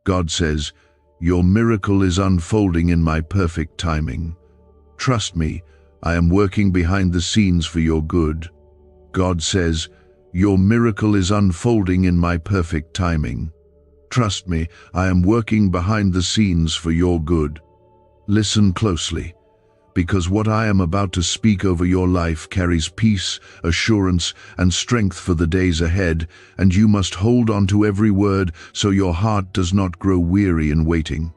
God says, "Your miracle is unfolding in my perfect timing. Trust me, I am working behind the scenes for your good." God says, "Your miracle is unfolding in my perfect timing. Trust me, I am working behind the scenes for your good." Listen closely, because what I am about to speak over your life carries peace, assurance, and strength for the days ahead, and you must hold on to every word so your heart does not grow weary in waiting.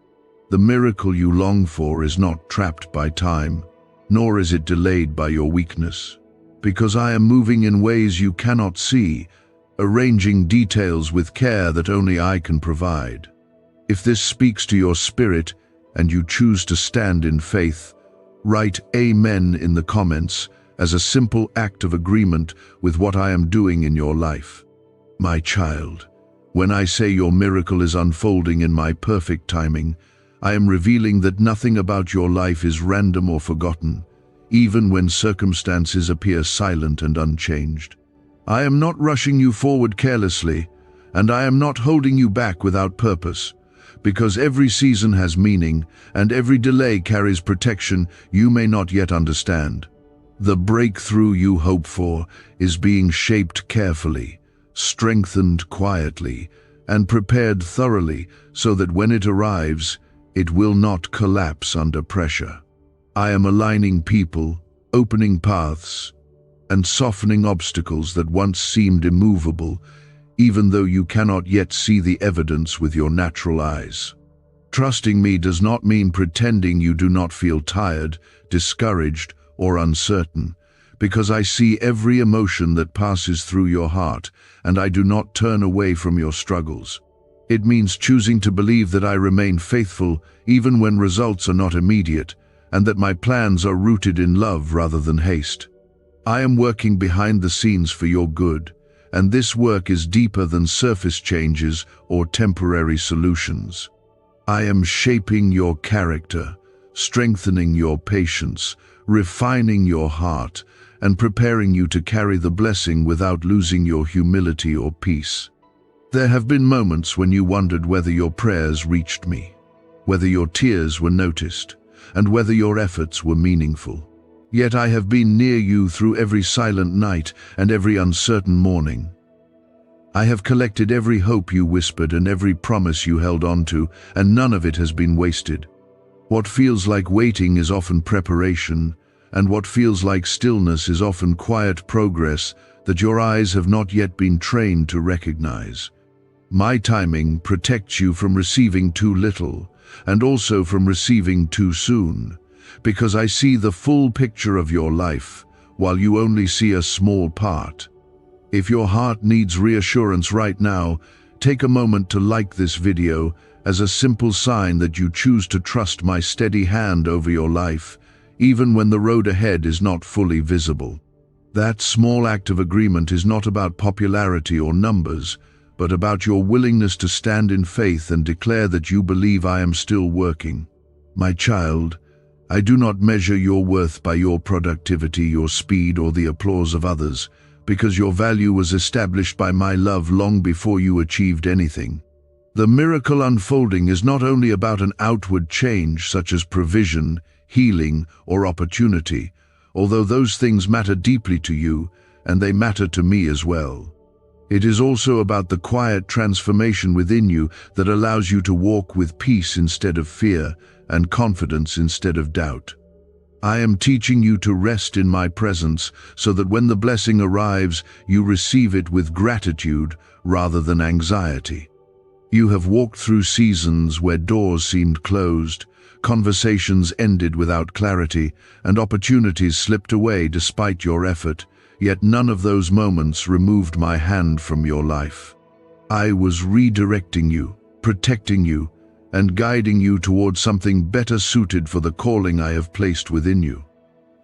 The miracle you long for is not trapped by time, nor is it delayed by your weakness, because I am moving in ways you cannot see, arranging details with care that only I can provide. If this speaks to your spirit and you choose to stand in faith, write Amen in the comments as a simple act of agreement with what I am doing in your life. My child, when I say your miracle is unfolding in my perfect timing, I am revealing that nothing about your life is random or forgotten, even when circumstances appear silent and unchanged. I am not rushing you forward carelessly, and I am not holding you back without purpose, because every season has meaning, and every delay carries protection you may not yet understand. The breakthrough you hope for is being shaped carefully, strengthened quietly, and prepared thoroughly so that when it arrives, it will not collapse under pressure. I am aligning people, opening paths, and softening obstacles that once seemed immovable, even though you cannot yet see the evidence with your natural eyes. Trusting me does not mean pretending you do not feel tired, discouraged, or uncertain, because I see every emotion that passes through your heart, and I do not turn away from your struggles. It means choosing to believe that I remain faithful even when results are not immediate, and that my plans are rooted in love rather than haste. I am working behind the scenes for your good, and this work is deeper than surface changes or temporary solutions. I am shaping your character, strengthening your patience, refining your heart, and preparing you to carry the blessing without losing your humility or peace. There have been moments when you wondered whether your prayers reached me, whether your tears were noticed, and whether your efforts were meaningful. Yet I have been near you through every silent night and every uncertain morning. I have collected every hope you whispered and every promise you held on to, and none of it has been wasted. What feels like waiting is often preparation, and what feels like stillness is often quiet progress that your eyes have not yet been trained to recognize. My timing protects you from receiving too little, and also from receiving too soon, because I see the full picture of your life, while you only see a small part. If your heart needs reassurance right now, take a moment to like this video as a simple sign that you choose to trust my steady hand over your life, even when the road ahead is not fully visible. That small act of agreement is not about popularity or numbers, but about your willingness to stand in faith and declare that you believe I am still working. My child, I do not measure your worth by your productivity, your speed, or the applause of others, because your value was established by my love long before you achieved anything. The miracle unfolding is not only about an outward change such as provision, healing, or opportunity, although those things matter deeply to you, and they matter to me as well. It is also about the quiet transformation within you that allows you to walk with peace instead of fear and confidence instead of doubt. I am teaching you to rest in my presence so that when the blessing arrives, you receive it with gratitude rather than anxiety. You have walked through seasons where doors seemed closed, conversations ended without clarity, and opportunities slipped away despite your effort, yet none of those moments removed my hand from your life. I was redirecting you, protecting you, and guiding you towards something better suited for the calling I have placed within you.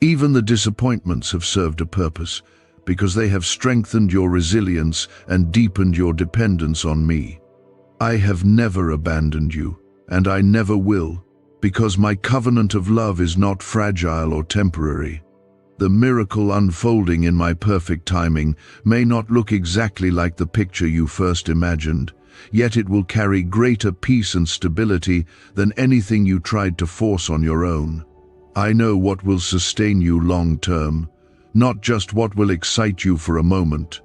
Even the disappointments have served a purpose, because they have strengthened your resilience and deepened your dependence on me. I have never abandoned you, and I never will, because my covenant of love is not fragile or temporary. The miracle unfolding in my perfect timing may not look exactly like the picture you first imagined, yet it will carry greater peace and stability than anything you tried to force on your own. I know what will sustain you long term, not just what will excite you for a moment.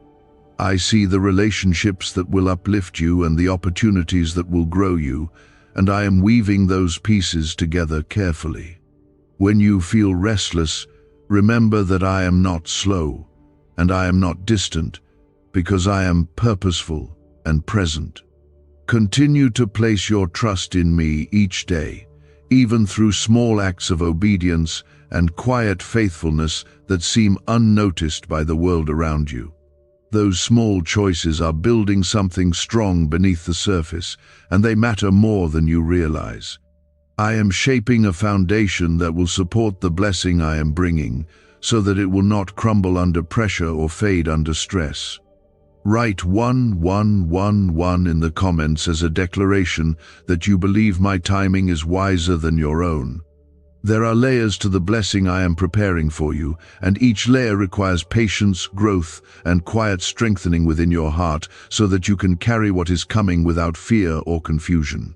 I see the relationships that will uplift you and the opportunities that will grow you, and I am weaving those pieces together carefully. When you feel restless, remember that I am not slow, and I am not distant, because I am purposeful and present. Continue to place your trust in me each day, even through small acts of obedience and quiet faithfulness that seem unnoticed by the world around you. Those small choices are building something strong beneath the surface, and they matter more than you realize. I am shaping a foundation that will support the blessing I am bringing, so that it will not crumble under pressure or fade under stress. Write 1111 in the comments as a declaration that you believe my timing is wiser than your own. There are layers to the blessing I am preparing for you, and each layer requires patience, growth, and quiet strengthening within your heart so that you can carry what is coming without fear or confusion.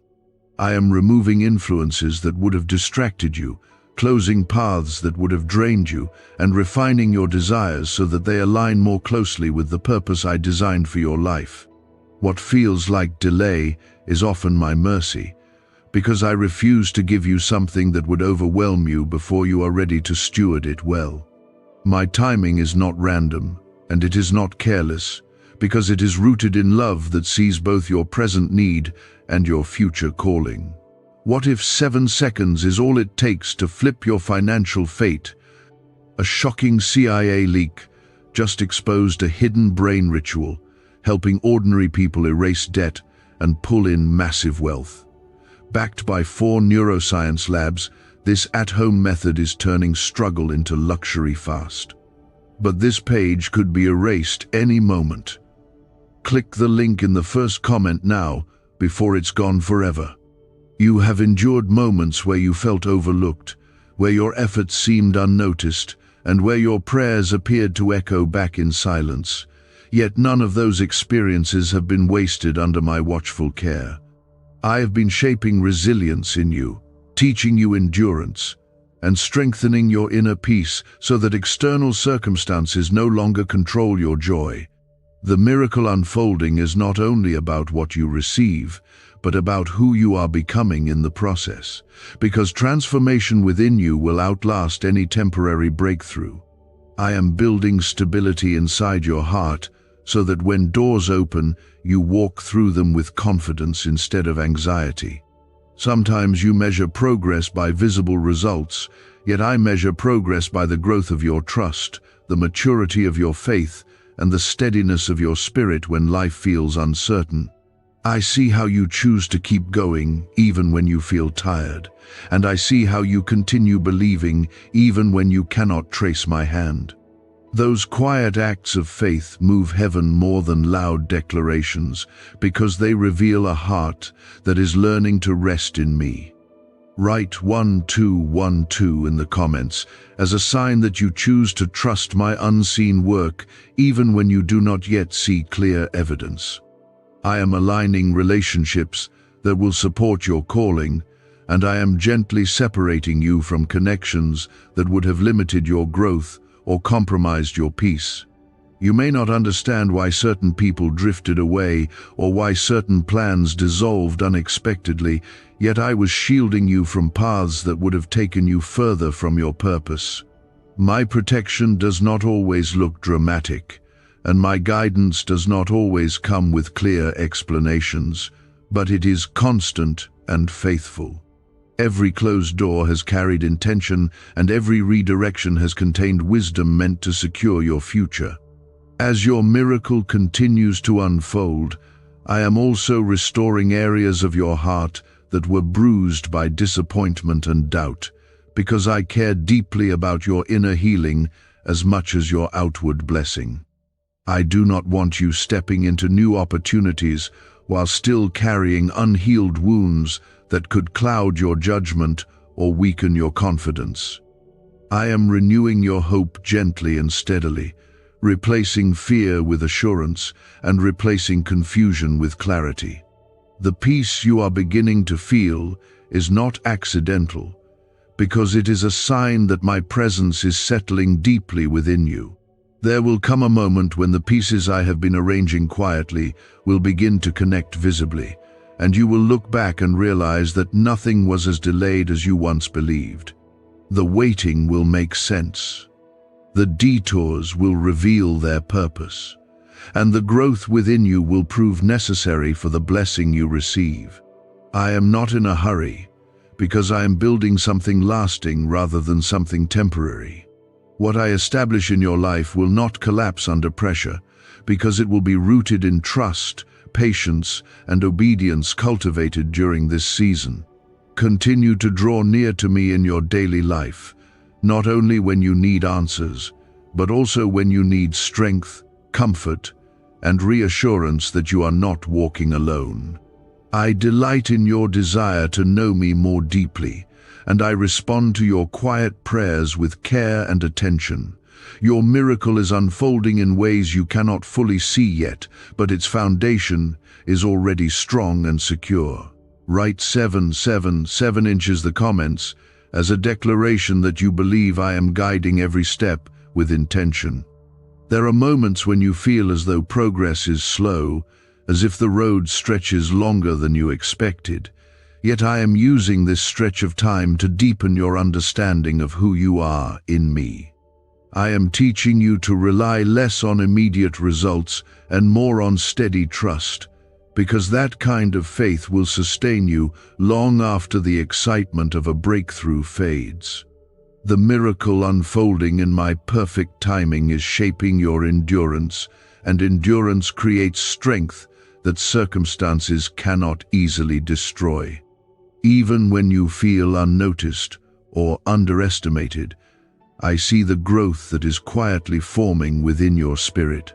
I am removing influences that would have distracted you, closing paths that would have drained you, and refining your desires so that they align more closely with the purpose I designed for your life. What feels like delay is often my mercy, because I refuse to give you something that would overwhelm you before you are ready to steward it well. My timing is not random, and it is not careless, because it is rooted in love that sees both your present need and your future calling. What if 7 seconds is all it takes to flip your financial fate? A shocking CIA leak just exposed a hidden brain ritual, helping ordinary people erase debt and pull in massive wealth. Backed by 4 neuroscience labs, this at-home method is turning struggle into luxury fast. But this page could be erased any moment. Click the link in the first comment now, before it's gone forever. You have endured moments where you felt overlooked, where your efforts seemed unnoticed, and where your prayers appeared to echo back in silence. Yet none of those experiences have been wasted under my watchful care. I have been shaping resilience in you, teaching you endurance, and strengthening your inner peace so that external circumstances no longer control your joy. The miracle unfolding is not only about what you receive, but about who you are becoming in the process, because transformation within you will outlast any temporary breakthrough. I am building stability inside your heart so that when doors open, you walk through them with confidence instead of anxiety. Sometimes you measure progress by visible results, yet I measure progress by the growth of your trust, the maturity of your faith, and the steadiness of your spirit when life feels uncertain. I see how you choose to keep going even when you feel tired, and I see how you continue believing even when you cannot trace my hand. Those quiet acts of faith move heaven more than loud declarations because they reveal a heart that is learning to rest in me. Write 1212 in the comments as a sign that you choose to trust my unseen work even when you do not yet see clear evidence. I am aligning relationships that will support your calling, and I am gently separating you from connections that would have limited your growth or compromised your peace. You may not understand why certain people drifted away or why certain plans dissolved unexpectedly, yet I was shielding you from paths that would have taken you further from your purpose. My protection does not always look dramatic, and my guidance does not always come with clear explanations, but it is constant and faithful. Every closed door has carried intention, and every redirection has contained wisdom meant to secure your future. As your miracle continues to unfold, I am also restoring areas of your heart that were bruised by disappointment and doubt, because I care deeply about your inner healing as much as your outward blessing. I do not want you stepping into new opportunities while still carrying unhealed wounds that could cloud your judgment or weaken your confidence. I am renewing your hope gently and steadily, replacing fear with assurance and replacing confusion with clarity. The peace you are beginning to feel is not accidental, because it is a sign that my presence is settling deeply within you. There will come a moment when the pieces I have been arranging quietly will begin to connect visibly, and you will look back and realize that nothing was as delayed as you once believed. The waiting will make sense. The detours will reveal their purpose, and the growth within you will prove necessary for the blessing you receive. I am not in a hurry, because I am building something lasting rather than something temporary. What I establish in your life will not collapse under pressure, because it will be rooted in trust, patience, and obedience cultivated during this season. Continue to draw near to me in your daily life, not only when you need answers, but also when you need strength, comfort, and reassurance that you are not walking alone. I delight in your desire to know me more deeply, and I respond to your quiet prayers with care and attention. Your miracle is unfolding in ways you cannot fully see yet, but its foundation is already strong and secure. Write 777 inches the comments as a declaration that you believe I am guiding every step with intention. There are moments when you feel as though progress is slow, as if the road stretches longer than you expected. Yet I am using this stretch of time to deepen your understanding of who you are in me. I am teaching you to rely less on immediate results and more on steady trust, because that kind of faith will sustain you long after the excitement of a breakthrough fades. The miracle unfolding in my perfect timing is shaping your endurance, and endurance creates strength that circumstances cannot easily destroy. Even when you feel unnoticed or underestimated, I see the growth that is quietly forming within your spirit.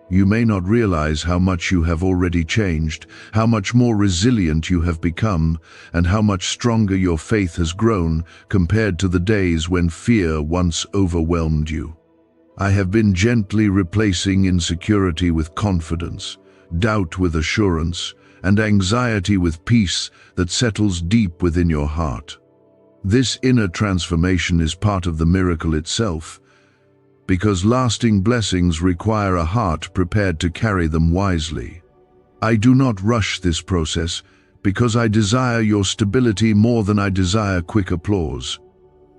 You may not realize how much you have already changed, how much more resilient you have become, and how much stronger your faith has grown compared to the days when fear once overwhelmed you. I have been gently replacing insecurity with confidence, doubt with assurance, and anxiety with peace that settles deep within your heart. This inner transformation is part of the miracle itself, because lasting blessings require a heart prepared to carry them wisely. I do not rush this process, because I desire your stability more than I desire quick applause.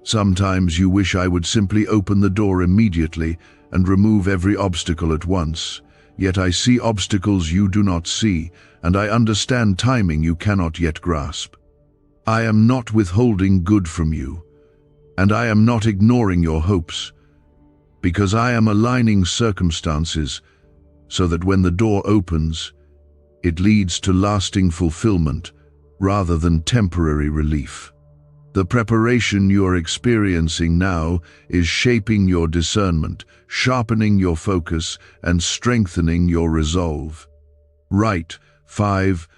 Sometimes you wish I would simply open the door immediately and remove every obstacle at once. Yet I see obstacles you do not see, and I understand timing you cannot yet grasp. I am not withholding good from you, and I am not ignoring your hopes, because I am aligning circumstances so that when the door opens, it leads to lasting fulfillment rather than temporary relief. The preparation you are experiencing now is shaping your discernment, sharpening your focus, and strengthening your resolve. Write 5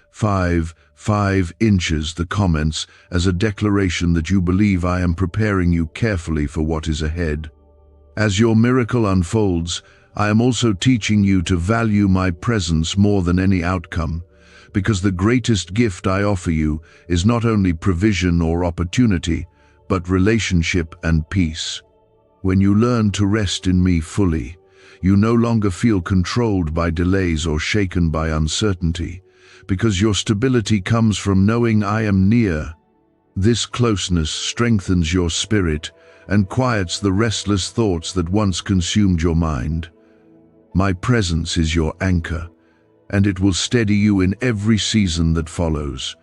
inches the comments as a declaration that you believe I am preparing you carefully for what is ahead. As your miracle unfolds, I am also teaching you to value my presence more than any outcome, because the greatest gift I offer you is not only provision or opportunity, but relationship and peace. When you learn to rest in me fully, you no longer feel controlled by delays or shaken by uncertainty, because your stability comes from knowing I am near. This closeness strengthens your spirit and quiets the restless thoughts that once consumed your mind. My presence is your anchor, and it will steady you in every season that follows.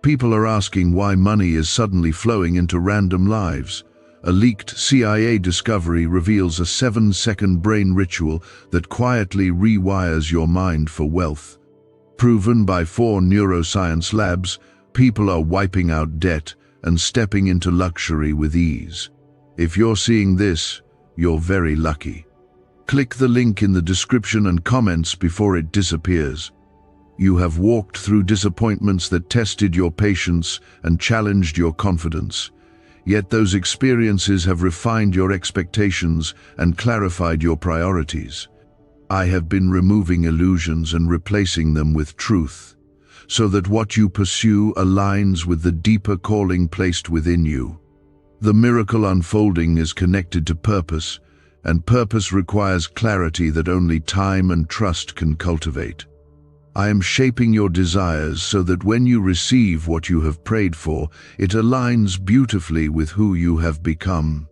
People are asking why money is suddenly flowing into random lives. A leaked CIA discovery reveals a 7-second brain ritual that quietly rewires your mind for wealth. Proven by 4 neuroscience labs, people are wiping out debt and stepping into luxury with ease. If you're seeing this, you're very lucky. Click the link in the description and comments before it disappears. You have walked through disappointments that tested your patience and challenged your confidence. Yet those experiences have refined your expectations and clarified your priorities. I have been removing illusions and replacing them with truth, so that what you pursue aligns with the deeper calling placed within you. The miracle unfolding is connected to purpose, and purpose requires clarity that only time and trust can cultivate. I am shaping your desires so that when you receive what you have prayed for, it aligns beautifully with who you have become.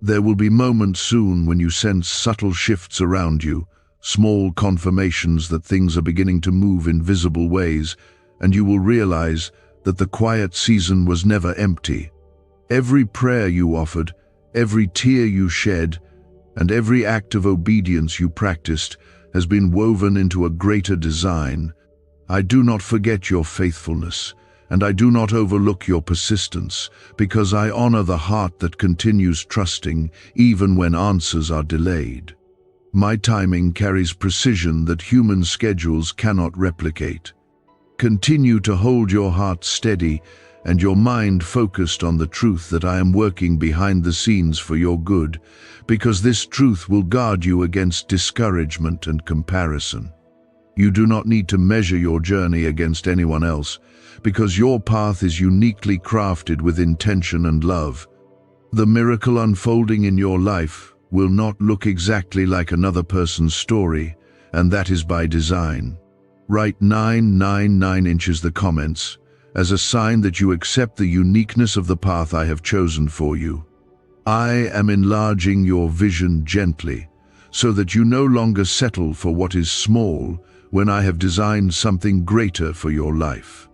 There will be moments soon when you sense subtle shifts around you, small confirmations that things are beginning to move in visible ways, and you will realize that the quiet season was never empty. Every prayer you offered, every tear you shed, and every act of obedience you practiced has been woven into a greater design. I do not forget your faithfulness, and I do not overlook your persistence, because I honor the heart that continues trusting even when answers are delayed. My timing carries precision that human schedules cannot replicate. Continue to hold your heart steady and your mind focused on the truth that I am working behind the scenes for your good, because this truth will guard you against discouragement and comparison. You do not need to measure your journey against anyone else, because your path is uniquely crafted with intention and love. The miracle unfolding in your life will not look exactly like another person's story, and that is by design. Write 999 inches the comments, as a sign that you accept the uniqueness of the path I have chosen for you. I am enlarging your vision gently, so that you no longer settle for what is small when I have designed something greater for your life.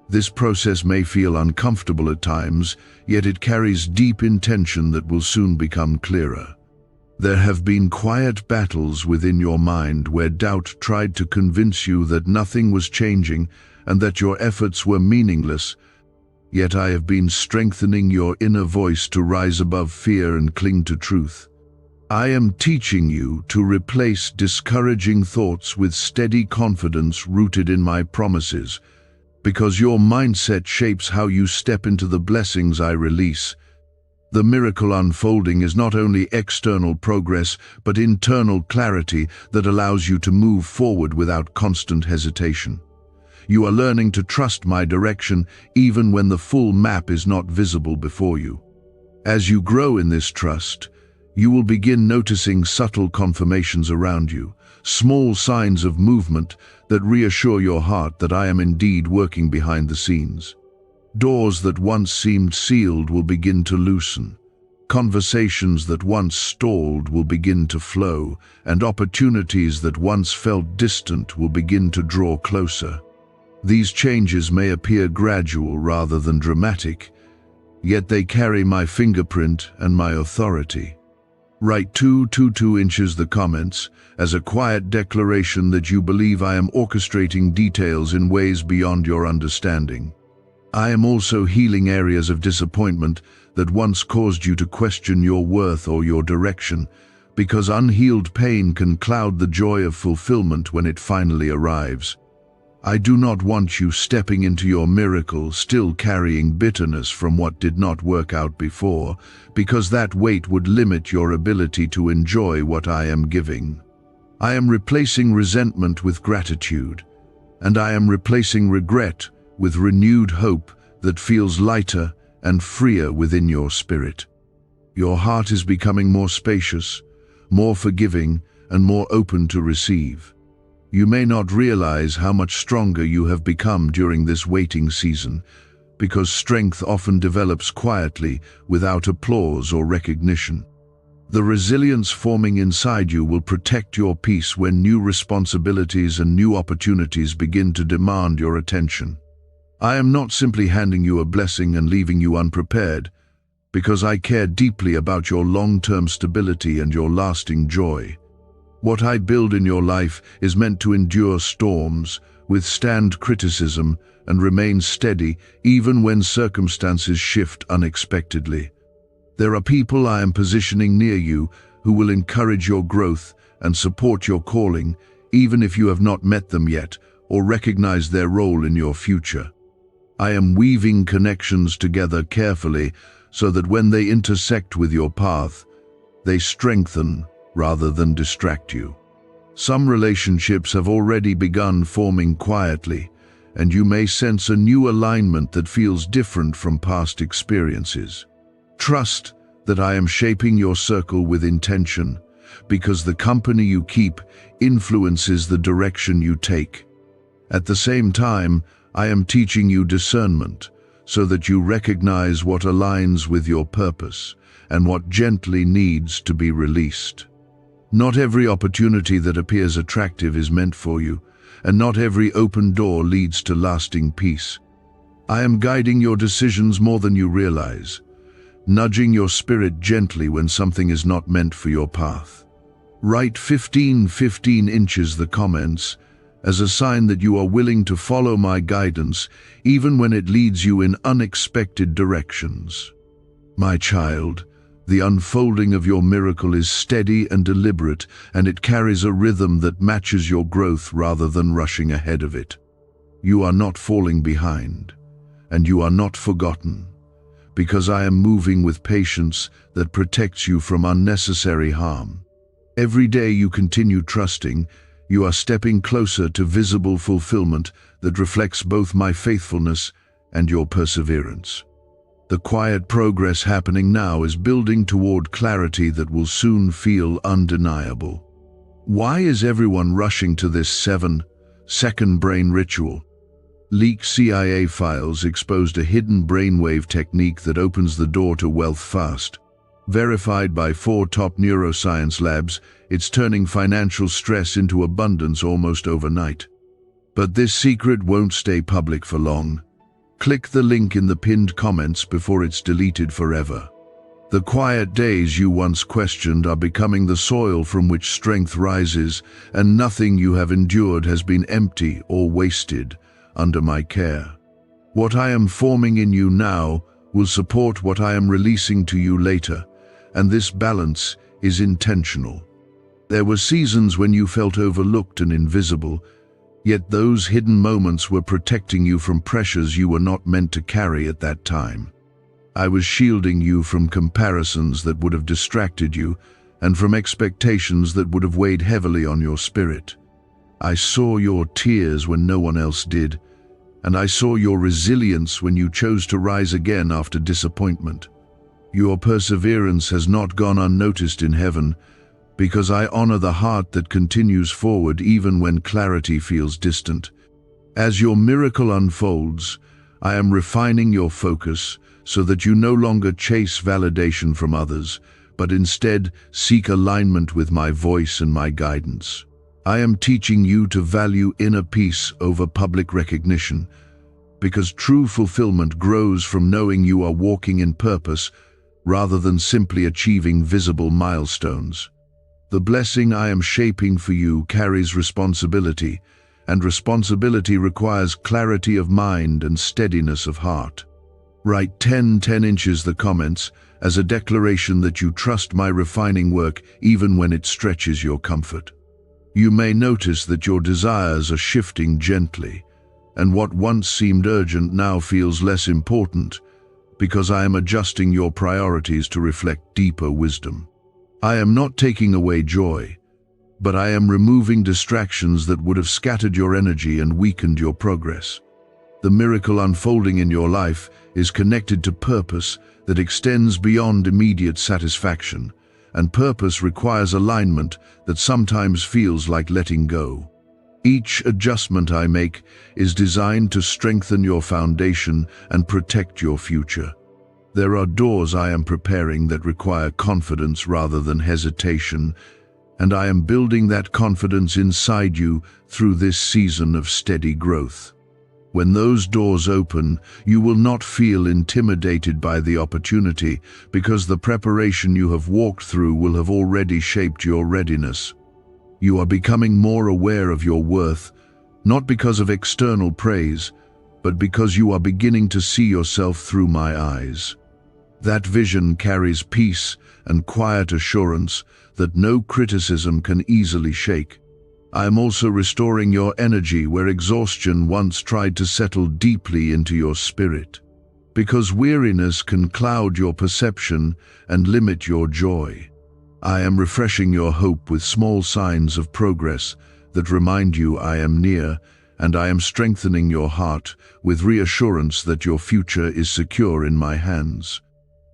This process may feel uncomfortable at times, yet it carries deep intention that will soon become clearer. There have been quiet battles within your mind where doubt tried to convince you that nothing was changing and that your efforts were meaningless, yet I have been strengthening your inner voice to rise above fear and cling to truth. I am teaching you to replace discouraging thoughts with steady confidence rooted in my promises, because your mindset shapes how you step into the blessings I release. The miracle unfolding is not only external progress, but internal clarity that allows you to move forward without constant hesitation. You are learning to trust my direction even when the full map is not visible before you. As you grow in this trust, you will begin noticing subtle confirmations around you, small signs of movement that reassure your heart that I am indeed working behind the scenes. Doors that once seemed sealed will begin to loosen. Conversations that once stalled will begin to flow, and opportunities that once felt distant will begin to draw closer. These changes may appear gradual rather than dramatic, yet they carry my fingerprint and my authority. Write 222 inches the comments as a quiet declaration that you believe I am orchestrating details in ways beyond your understanding. I am also healing areas of disappointment that once caused you to question your worth or your direction, because unhealed pain can cloud the joy of fulfillment when it finally arrives. I do not want you stepping into your miracle still carrying bitterness from what did not work out before, because that weight would limit your ability to enjoy what I am giving. I am replacing resentment with gratitude, and I am replacing regret with renewed hope that feels lighter and freer within your spirit. Your heart is becoming more spacious, more forgiving, and more open to receive. You may not realize how much stronger you have become during this waiting season, because strength often develops quietly without applause or recognition. The resilience forming inside you will protect your peace when new responsibilities and new opportunities begin to demand your attention. I am not simply handing you a blessing and leaving you unprepared, because I care deeply about your long-term stability and your lasting joy. What I build in your life is meant to endure storms, withstand criticism, and remain steady even when circumstances shift unexpectedly. There are people I am positioning near you who will encourage your growth and support your calling, even if you have not met them yet or recognize their role in your future. I am weaving connections together carefully so that when they intersect with your path, they strengthen rather than distract you. Some relationships have already begun forming quietly, and you may sense a new alignment that feels different from past experiences. Trust that I am shaping your circle with intention, because the company you keep influences the direction you take. At the same time, I am teaching you discernment, so that you recognize what aligns with your purpose and what gently needs to be released. Not every opportunity that appears attractive is meant for you, and not every open door leads to lasting peace. I am guiding your decisions more than you realize, nudging your spirit gently when something is not meant for your path. Write 15 inches the comments as a sign that you are willing to follow my guidance even when it leads you in unexpected directions. My child, the unfolding of your miracle is steady and deliberate, and it carries a rhythm that matches your growth rather than rushing ahead of it. You are not falling behind, and you are not forgotten, because I am moving with patience that protects you from unnecessary harm. Every day you continue trusting, you are stepping closer to visible fulfillment that reflects both my faithfulness and your perseverance. The quiet progress happening now is building toward clarity that will soon feel undeniable. Why is everyone rushing to this 7-second brain ritual? Leaked CIA files exposed a hidden brainwave technique that opens the door to wealth fast. Verified by 4 top neuroscience labs, it's turning financial stress into abundance almost overnight. But this secret won't stay public for long. Click the link in the pinned comments before it's deleted forever. The quiet days you once questioned are becoming the soil from which strength rises, and nothing you have endured has been empty or wasted under my care. What I am forming in you now will support what I am releasing to you later, and this balance is intentional. There were seasons when you felt overlooked and invisible, yet those hidden moments were protecting you from pressures you were not meant to carry at that time. I was shielding you from comparisons that would have distracted you, and from expectations that would have weighed heavily on your spirit. I saw your tears when no one else did, and I saw your resilience when you chose to rise again after disappointment. Your perseverance has not gone unnoticed in heaven, because I honor the heart that continues forward even when clarity feels distant. As your miracle unfolds, I am refining your focus so that you no longer chase validation from others, but instead seek alignment with my voice and my guidance. I am teaching you to value inner peace over public recognition, because true fulfillment grows from knowing you are walking in purpose rather than simply achieving visible milestones. The blessing I am shaping for you carries responsibility, and responsibility requires clarity of mind and steadiness of heart. Write 10 inches the comments as a declaration that you trust my refining work even when it stretches your comfort. You may notice that your desires are shifting gently, and what once seemed urgent now feels less important, because I am adjusting your priorities to reflect deeper wisdom. I am not taking away joy, but I am removing distractions that would have scattered your energy and weakened your progress. The miracle unfolding in your life is connected to purpose that extends beyond immediate satisfaction, and purpose requires alignment that sometimes feels like letting go. Each adjustment I make is designed to strengthen your foundation and protect your future. There are doors I am preparing that require confidence rather than hesitation, and I am building that confidence inside you through this season of steady growth. When those doors open, you will not feel intimidated by the opportunity, because the preparation you have walked through will have already shaped your readiness. You are becoming more aware of your worth, not because of external praise, but because you are beginning to see yourself through my eyes. That vision carries peace and quiet assurance that no criticism can easily shake. I am also restoring your energy where exhaustion once tried to settle deeply into your spirit, because weariness can cloud your perception and limit your joy. I am refreshing your hope with small signs of progress that remind you I am near, and I am strengthening your heart with reassurance that your future is secure in my hands.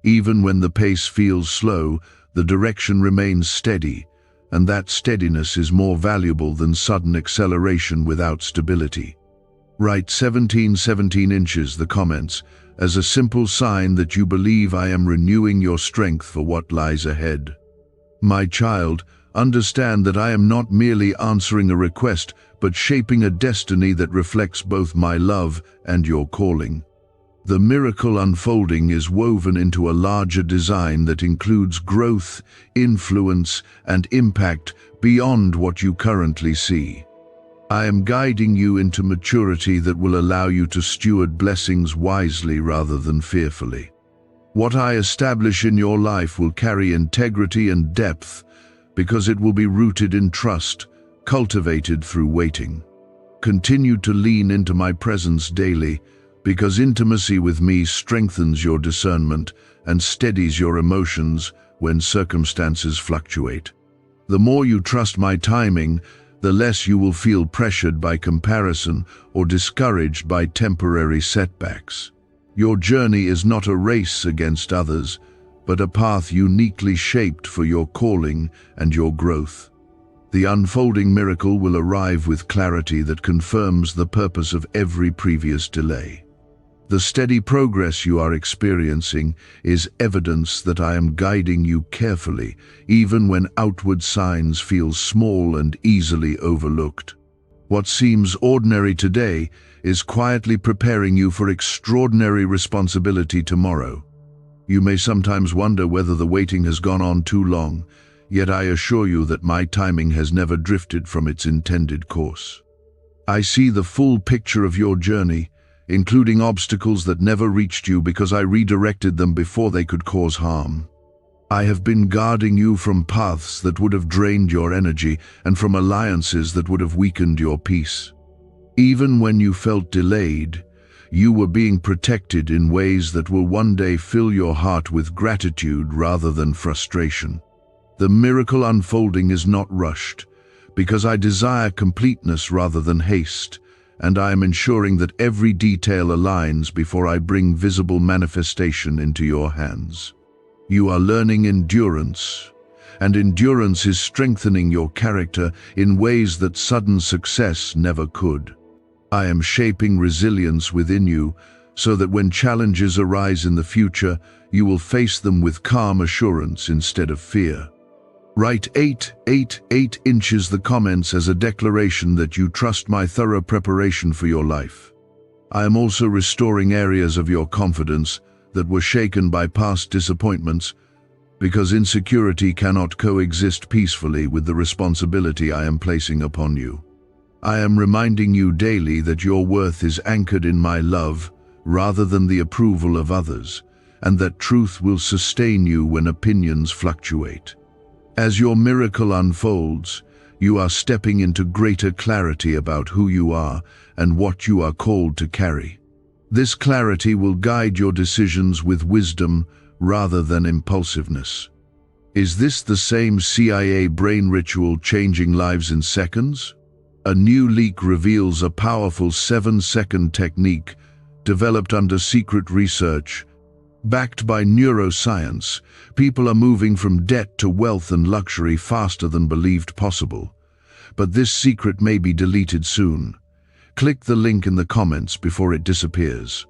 Even when the pace feels slow, the direction remains steady, and that steadiness is more valuable than sudden acceleration without stability. Write 17 inches, the comments, as a simple sign that you believe I am renewing your strength for what lies ahead. My child, understand that I am not merely answering a request, but shaping a destiny that reflects both my love and your calling. The miracle unfolding is woven into a larger design that includes growth, influence, and impact beyond what you currently see. I am guiding you into maturity that will allow you to steward blessings wisely rather than fearfully. What I establish in your life will carry integrity and depth because it will be rooted in trust, cultivated through waiting. Continue to lean into my presence daily, because intimacy with me strengthens your discernment and steadies your emotions when circumstances fluctuate. The more you trust my timing, the less you will feel pressured by comparison or discouraged by temporary setbacks. Your journey is not a race against others, but a path uniquely shaped for your calling and your growth. The unfolding miracle will arrive with clarity that confirms the purpose of every previous delay. The steady progress you are experiencing is evidence that I am guiding you carefully, even when outward signs feel small and easily overlooked. What seems ordinary today is quietly preparing you for extraordinary responsibility tomorrow. You may sometimes wonder whether the waiting has gone on too long, yet I assure you that my timing has never drifted from its intended course. I see the full picture of your journey, including obstacles that never reached you because I redirected them before they could cause harm. I have been guarding you from paths that would have drained your energy and from alliances that would have weakened your peace. Even when you felt delayed, you were being protected in ways that will one day fill your heart with gratitude rather than frustration. The miracle unfolding is not rushed, because I desire completeness rather than haste, and I am ensuring that every detail aligns before I bring visible manifestation into your hands. You are learning endurance, and endurance is strengthening your character in ways that sudden success never could. I am shaping resilience within you so that when challenges arise in the future, you will face them with calm assurance instead of fear. Write 8 inches the comments as a declaration that you trust my thorough preparation for your life. I am also restoring areas of your confidence that were shaken by past disappointments, because insecurity cannot coexist peacefully with the responsibility I am placing upon you. I am reminding you daily that your worth is anchored in my love rather than the approval of others, and that truth will sustain you when opinions fluctuate. As your miracle unfolds, you are stepping into greater clarity about who you are and what you are called to carry. This clarity will guide your decisions with wisdom rather than impulsiveness. Is this the same CIA brain ritual changing lives in seconds? A new leak reveals a powerful 7-second technique developed under secret research. Backed by neuroscience, people are moving from debt to wealth and luxury faster than believed possible. But this secret may be deleted soon. Click the link in the comments before it disappears.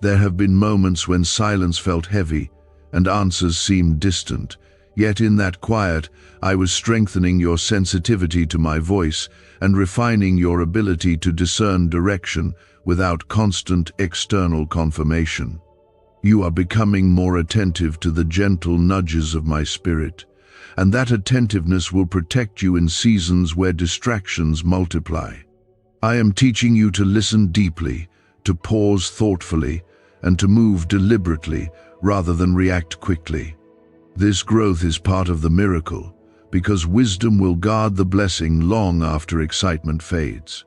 There have been moments when silence felt heavy and answers seemed distant, yet in that quiet, I was strengthening your sensitivity to my voice and refining your ability to discern direction without constant external confirmation. You are becoming more attentive to the gentle nudges of my spirit, and that attentiveness will protect you in seasons where distractions multiply. I am teaching you to listen deeply, to pause thoughtfully, and to move deliberately rather than react quickly. This growth is part of the miracle, because wisdom will guard the blessing long after excitement fades.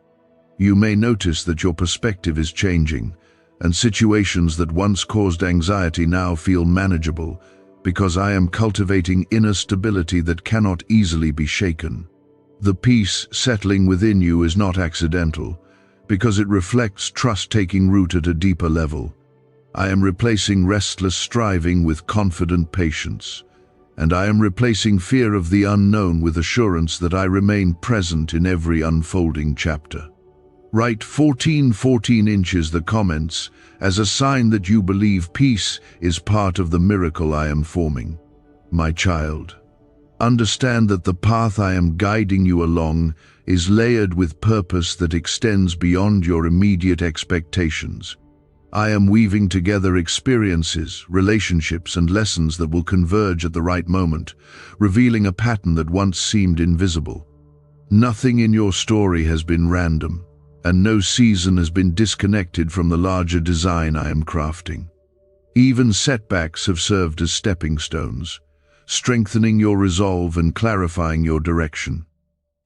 You may notice that your perspective is changing, and situations that once caused anxiety now feel manageable, because I am cultivating inner stability that cannot easily be shaken. The peace settling within you is not accidental, because it reflects trust taking root at a deeper level. I am replacing restless striving with confident patience, and I am replacing fear of the unknown with assurance that I remain present in every unfolding chapter. Write 14 inches the comments as a sign that you believe peace is part of the miracle I am forming. My child, understand that the path I am guiding you along is layered with purpose that extends beyond your immediate expectations. I am weaving together experiences, relationships, and lessons that will converge at the right moment, revealing a pattern that once seemed invisible. Nothing in your story has been random, and no season has been disconnected from the larger design I am crafting. Even setbacks have served as stepping stones, strengthening your resolve and clarifying your direction.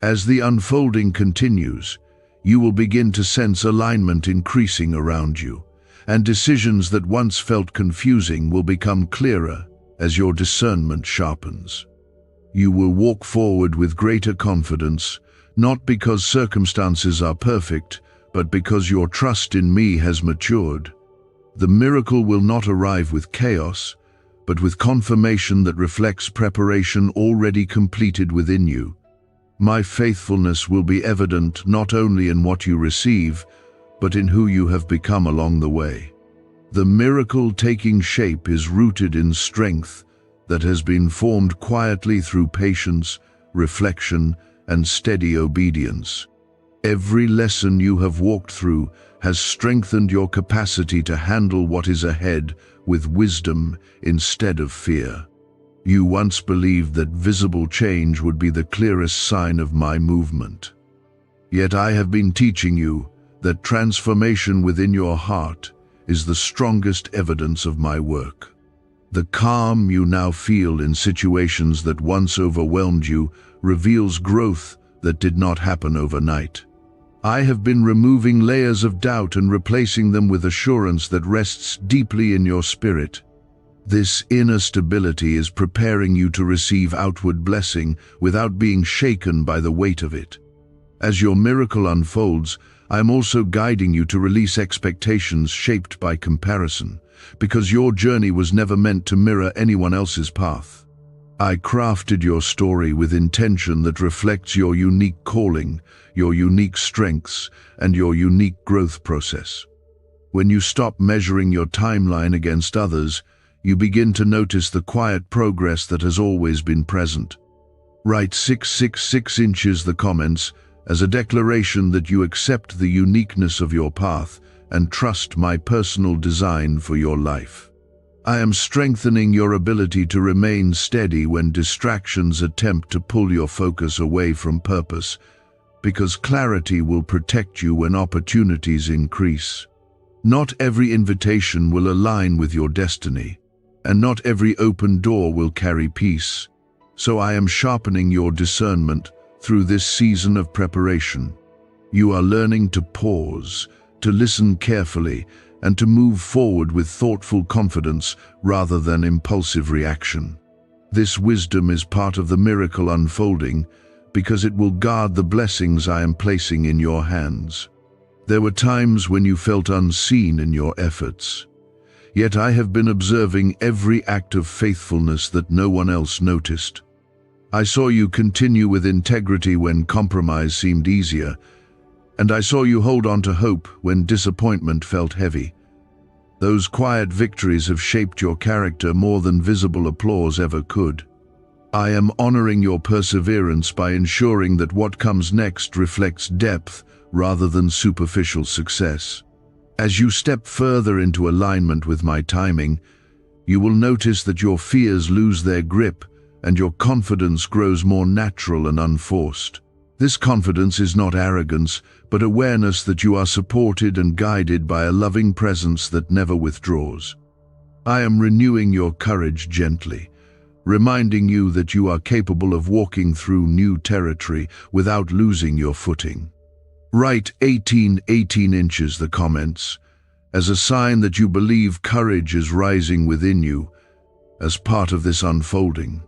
As the unfolding continues, you will begin to sense alignment increasing around you, and decisions that once felt confusing will become clearer as your discernment sharpens. You will walk forward with greater confidence, not because circumstances are perfect, but because your trust in me has matured. The miracle will not arrive with chaos, but with confirmation that reflects preparation already completed within you. My faithfulness will be evident not only in what you receive, but in who you have become along the way. The miracle taking shape is rooted in strength that has been formed quietly through patience, reflection, and steady obedience. Every lesson you have walked through has strengthened your capacity to handle what is ahead with wisdom instead of fear. You once believed that visible change would be the clearest sign of my movement. Yet I have been teaching you that transformation within your heart is the strongest evidence of my work. The calm you now feel in situations that once overwhelmed you reveals growth that did not happen overnight. I have been removing layers of doubt and replacing them with assurance that rests deeply in your spirit. This inner stability is preparing you to receive outward blessing without being shaken by the weight of it. As your miracle unfolds, I am also guiding you to release expectations shaped by comparison, because your journey was never meant to mirror anyone else's path. I crafted your story with intention that reflects your unique calling, your unique strengths, and your unique growth process. When you stop measuring your timeline against others, you begin to notice the quiet progress that has always been present. Write 6 inches the comments as a declaration that you accept the uniqueness of your path and trust my personal design for your life. I am strengthening your ability to remain steady when distractions attempt to pull your focus away from purpose, because clarity will protect you when opportunities increase. Not every invitation will align with your destiny, and not every open door will carry peace. So I am sharpening your discernment through this season of preparation. You are learning to pause, to listen carefully, and to move forward with thoughtful confidence rather than impulsive reaction. This wisdom is part of the miracle unfolding because it will guard the blessings I am placing in your hands. There were times when you felt unseen in your efforts, yet I have been observing every act of faithfulness that no one else noticed. I saw you continue with integrity when compromise seemed easier, and I saw you hold on to hope when disappointment felt heavy. Those quiet victories have shaped your character more than visible applause ever could. I am honoring your perseverance by ensuring that what comes next reflects depth rather than superficial success. As you step further into alignment with my timing, you will notice that your fears lose their grip and your confidence grows more natural and unforced. This confidence is not arrogance, but awareness that you are supported and guided by a loving presence that never withdraws. I am renewing your courage gently, reminding you that you are capable of walking through new territory without losing your footing. Write 18 inches the comments as a sign that you believe courage is rising within you as part of this unfolding.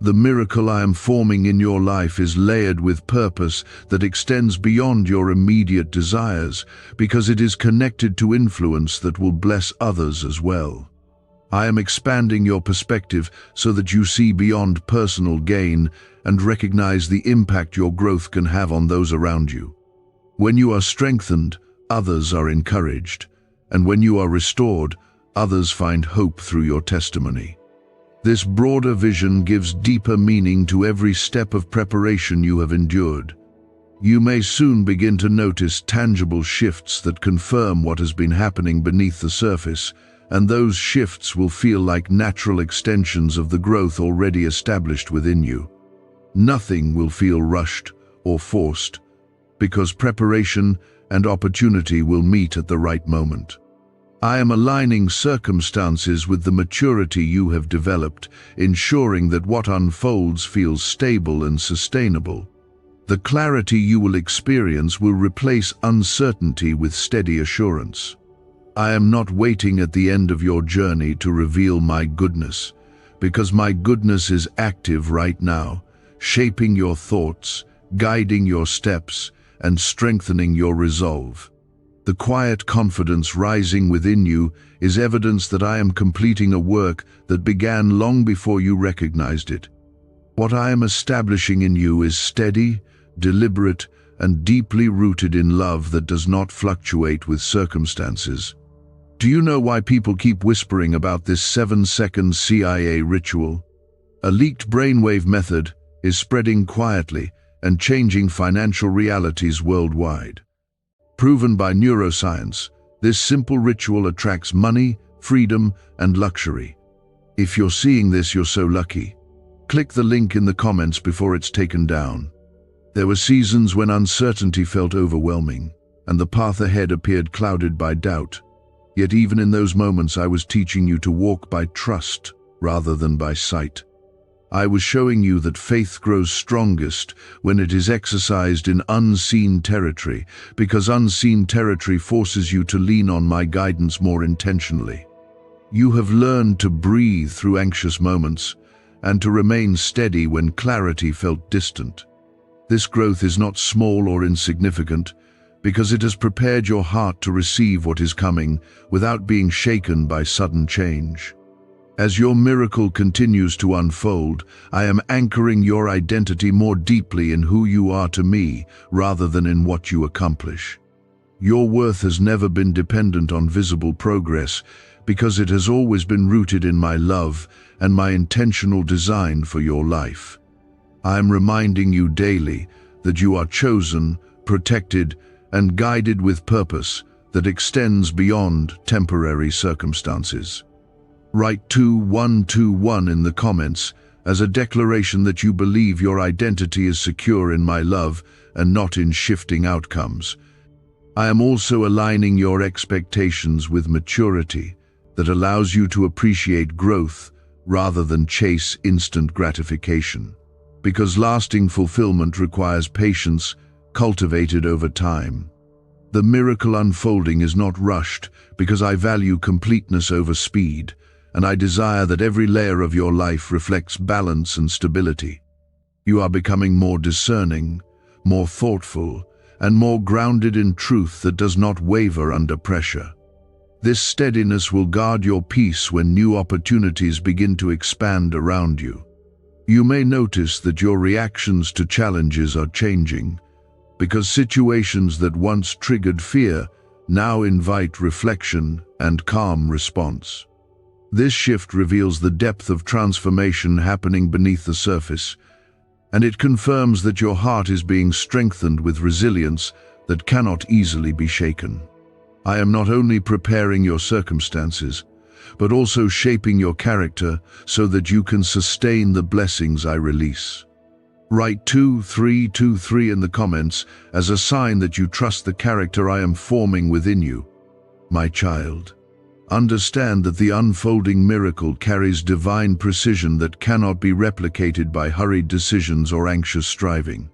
The miracle I am forming in your life is layered with purpose that extends beyond your immediate desires, because it is connected to influence that will bless others as well. I am expanding your perspective so that you see beyond personal gain and recognize the impact your growth can have on those around you. When you are strengthened, others are encouraged, and when you are restored, others find hope through your testimony. This broader vision gives deeper meaning to every step of preparation you have endured. You may soon begin to notice tangible shifts that confirm what has been happening beneath the surface, and those shifts will feel like natural extensions of the growth already established within you. Nothing will feel rushed or forced, because preparation and opportunity will meet at the right moment. I am aligning circumstances with the maturity you have developed, ensuring that what unfolds feels stable and sustainable. The clarity you will experience will replace uncertainty with steady assurance. I am not waiting at the end of your journey to reveal my goodness, because my goodness is active right now, shaping your thoughts, guiding your steps, and strengthening your resolve. The quiet confidence rising within you is evidence that I am completing a work that began long before you recognized it. What I am establishing in you is steady, deliberate, and deeply rooted in love that does not fluctuate with circumstances. Do you know why people keep whispering about this 7-second CIA ritual? A leaked brainwave method is spreading quietly and changing financial realities worldwide. Proven by neuroscience, this simple ritual attracts money, freedom, and luxury. If you're seeing this, you're so lucky. Click the link in the comments before it's taken down. There were seasons when uncertainty felt overwhelming, and the path ahead appeared clouded by doubt. Yet even in those moments, I was teaching you to walk by trust rather than by sight. I was showing you that faith grows strongest when it is exercised in unseen territory, because unseen territory forces you to lean on my guidance more intentionally. You have learned to breathe through anxious moments and to remain steady when clarity felt distant. This growth is not small or insignificant, because it has prepared your heart to receive what is coming without being shaken by sudden change. As your miracle continues to unfold, I am anchoring your identity more deeply in who you are to me rather than in what you accomplish. Your worth has never been dependent on visible progress, because it has always been rooted in my love and my intentional design for your life. I am reminding you daily that you are chosen, protected, and guided with purpose that extends beyond temporary circumstances. Write 2121 in the comments as a declaration that you believe your identity is secure in my love and not in shifting outcomes. I am also aligning your expectations with maturity that allows you to appreciate growth rather than chase instant gratification. Because lasting fulfillment requires patience cultivated over time. The miracle unfolding is not rushed because I value completeness over speed, and I desire that every layer of your life reflects balance and stability. You are becoming more discerning, more thoughtful, and more grounded in truth that does not waver under pressure. This steadiness will guard your peace when new opportunities begin to expand around you. You may notice that your reactions to challenges are changing, because situations that once triggered fear now invite reflection and calm response. This shift reveals the depth of transformation happening beneath the surface, and it confirms that your heart is being strengthened with resilience that cannot easily be shaken. I am not only preparing your circumstances, but also shaping your character so that you can sustain the blessings I release. Write 2323 in the comments as a sign that you trust the character I am forming within you. My child, understand that the unfolding miracle carries divine precision that cannot be replicated by hurried decisions or anxious striving.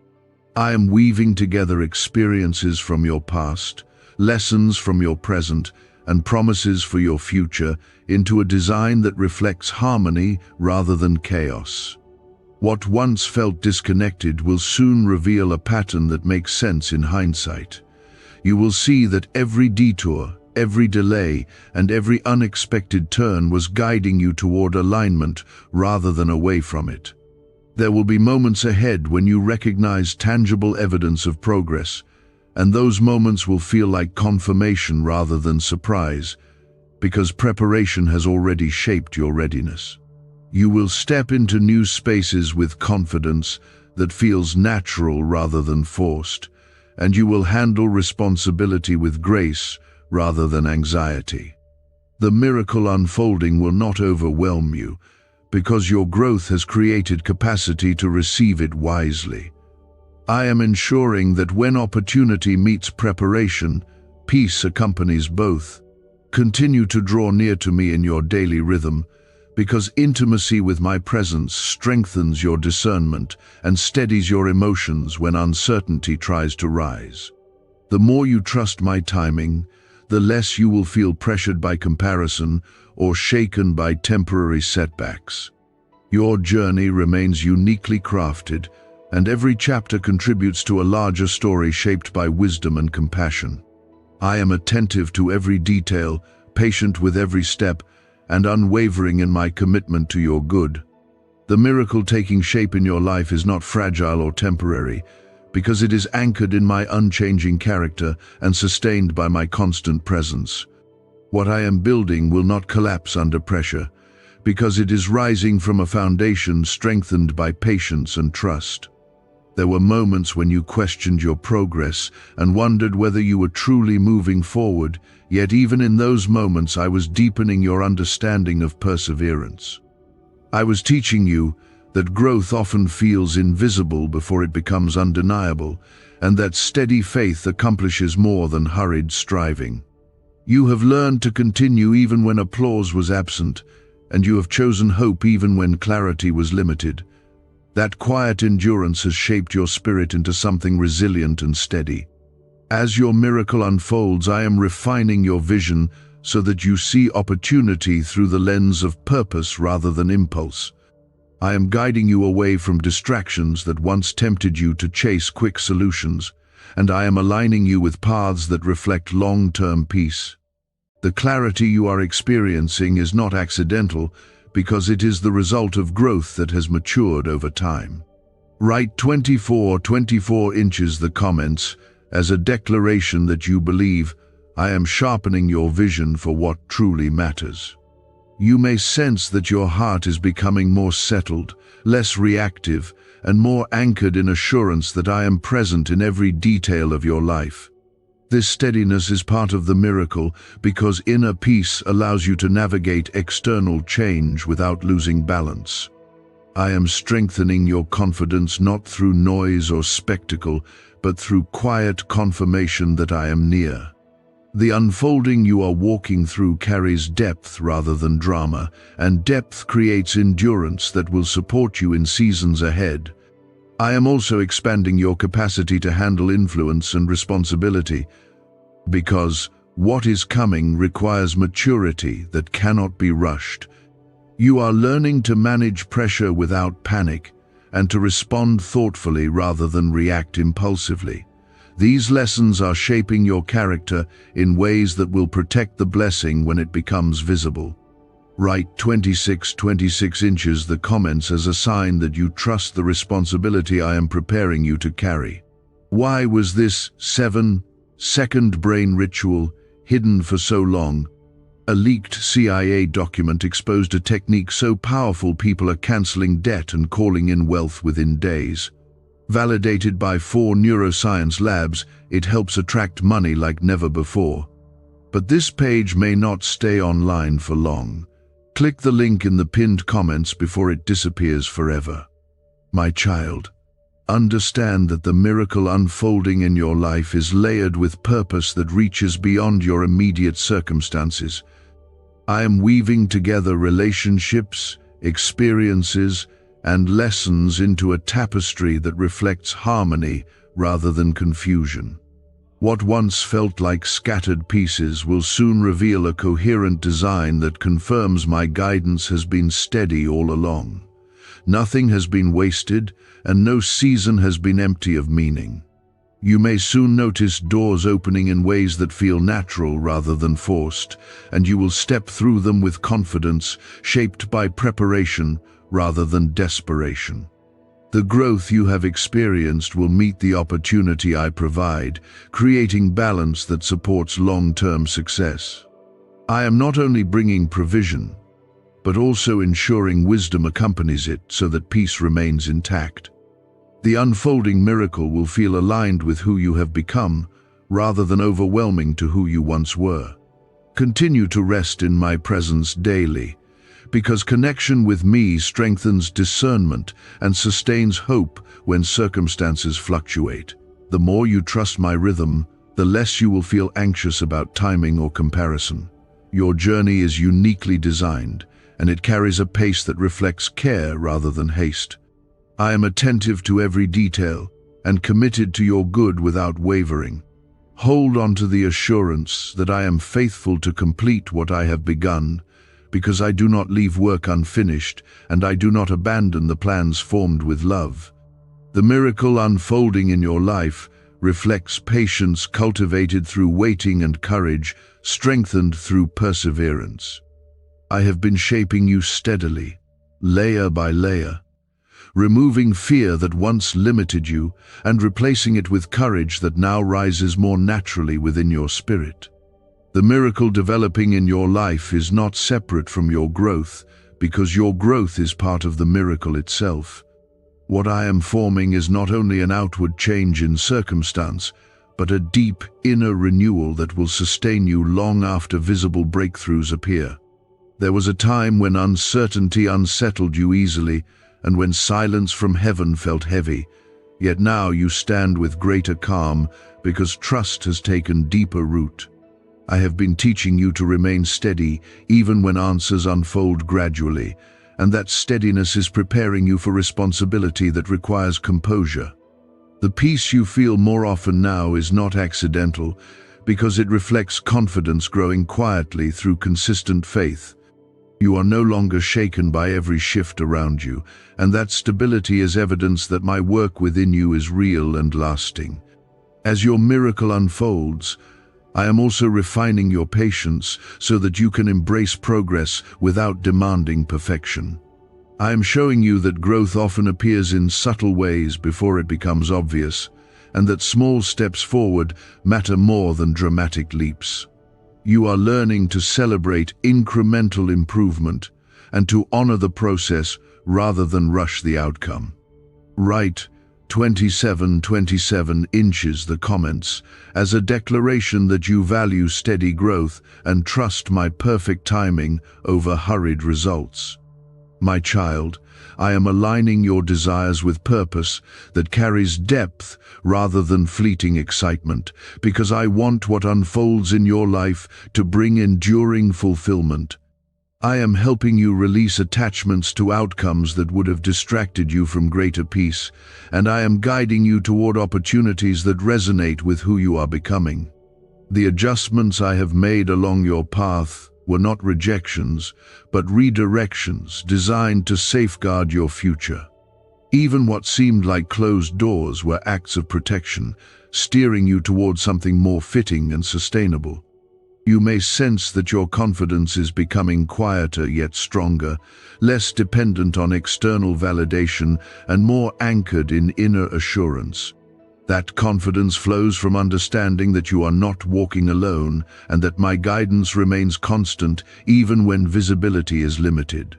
I am weaving together experiences from your past, lessons from your present, and promises for your future into a design that reflects harmony rather than chaos. What once felt disconnected will soon reveal a pattern that makes sense in hindsight. You will see that every detour, every delay, and every unexpected turn was guiding you toward alignment rather than away from it. There will be moments ahead when you recognize tangible evidence of progress, and those moments will feel like confirmation rather than surprise, because preparation has already shaped your readiness. You will step into new spaces with confidence that feels natural rather than forced, and you will handle responsibility with grace rather than anxiety. The miracle unfolding will not overwhelm you, because your growth has created capacity to receive it wisely. I am ensuring that when opportunity meets preparation, peace accompanies both. Continue to draw near to me in your daily rhythm, because intimacy with my presence strengthens your discernment and steadies your emotions when uncertainty tries to rise. The more you trust my timing, the less you will feel pressured by comparison or shaken by temporary setbacks. Your journey remains uniquely crafted, and every chapter contributes to a larger story shaped by wisdom and compassion. I am attentive to every detail, patient with every step, and unwavering in my commitment to your good. The miracle taking shape in your life is not fragile or temporary, because it is anchored in my unchanging character and sustained by my constant presence. What I am building will not collapse under pressure, because it is rising from a foundation strengthened by patience and trust. There were moments when you questioned your progress and wondered whether you were truly moving forward, yet even in those moments I was deepening your understanding of perseverance. I was teaching you that growth often feels invisible before it becomes undeniable, and that steady faith accomplishes more than hurried striving. You have learned to continue even when applause was absent, and you have chosen hope even when clarity was limited. That quiet endurance has shaped your spirit into something resilient and steady. As your miracle unfolds, I am refining your vision so that you see opportunity through the lens of purpose rather than impulse. I am guiding you away from distractions that once tempted you to chase quick solutions, and I am aligning you with paths that reflect long-term peace. The clarity you are experiencing is not accidental, because it is the result of growth that has matured over time. Write 24 inches the comments as a declaration that you believe I am sharpening your vision for what truly matters. You may sense that your heart is becoming more settled, less reactive, and more anchored in assurance that I am present in every detail of your life. This steadiness is part of the miracle because inner peace allows you to navigate external change without losing balance. I am strengthening your confidence not through noise or spectacle, but through quiet confirmation that I am near. The unfolding you are walking through carries depth rather than drama, and depth creates endurance that will support you in seasons ahead. I am also expanding your capacity to handle influence and responsibility, because what is coming requires maturity that cannot be rushed. You are learning to manage pressure without panic and to respond thoughtfully rather than react impulsively. These lessons are shaping your character in ways that will protect the blessing when it becomes visible. Write 26 inches the comments as a sign that you trust the responsibility I am preparing you to carry. Why was this 7-second brain ritual hidden for so long? A leaked CIA document exposed a technique so powerful people are canceling debt and calling in wealth within days. Validated by 4 neuroscience labs, it helps attract money like never before. But this page may not stay online for long. Click the link in the pinned comments before it disappears forever. My child, understand that the miracle unfolding in your life is layered with purpose that reaches beyond your immediate circumstances. I am weaving together relationships, experiences, and lessons into a tapestry that reflects harmony rather than confusion. What once felt like scattered pieces will soon reveal a coherent design that confirms my guidance has been steady all along. Nothing has been wasted, and no season has been empty of meaning. You may soon notice doors opening in ways that feel natural rather than forced, and you will step through them with confidence, shaped by preparation rather than desperation. The growth you have experienced will meet the opportunity I provide, creating balance that supports long-term success. I am not only bringing provision, but also ensuring wisdom accompanies it so that peace remains intact. The unfolding miracle will feel aligned with who you have become, rather than overwhelming to who you once were. Continue to rest in my presence daily, because connection with me strengthens discernment and sustains hope when circumstances fluctuate. The more you trust my rhythm, the less you will feel anxious about timing or comparison. Your journey is uniquely designed, and it carries a pace that reflects care rather than haste. I am attentive to every detail and committed to your good without wavering. Hold on to the assurance that I am faithful to complete what I have begun, because I do not leave work unfinished, and I do not abandon the plans formed with love. The miracle unfolding in your life reflects patience cultivated through waiting and courage, strengthened through perseverance. I have been shaping you steadily, layer by layer, removing fear that once limited you and replacing it with courage that now rises more naturally within your spirit. The miracle developing in your life is not separate from your growth, because your growth is part of the miracle itself. What I am forming is not only an outward change in circumstance, but a deep inner renewal that will sustain you long after visible breakthroughs appear. There was a time when uncertainty unsettled you easily, and when silence from heaven felt heavy, yet now you stand with greater calm because trust has taken deeper root. I have been teaching you to remain steady even when answers unfold gradually, and that steadiness is preparing you for responsibility that requires composure. The peace you feel more often now is not accidental, because it reflects confidence growing quietly through consistent faith. You are no longer shaken by every shift around you, and that stability is evidence that my work within you is real and lasting. As your miracle unfolds, I am also refining your patience so that you can embrace progress without demanding perfection. I am showing you that growth often appears in subtle ways before it becomes obvious, and that small steps forward matter more than dramatic leaps. You are learning to celebrate incremental improvement and to honor the process rather than rush the outcome. Write 27 inches the comments as a declaration that you value steady growth and trust my perfect timing over hurried results. My child, I am aligning your desires with purpose that carries depth rather than fleeting excitement, because I want what unfolds in your life to bring enduring fulfillment. I am helping you release attachments to outcomes that would have distracted you from greater peace, and I am guiding you toward opportunities that resonate with who you are becoming. The adjustments I have made along your path were not rejections, but redirections designed to safeguard your future. Even what seemed like closed doors were acts of protection, steering you towards something more fitting and sustainable. You may sense that your confidence is becoming quieter yet stronger, less dependent on external validation and more anchored in inner assurance. That confidence flows from understanding that you are not walking alone and that my guidance remains constant even when visibility is limited.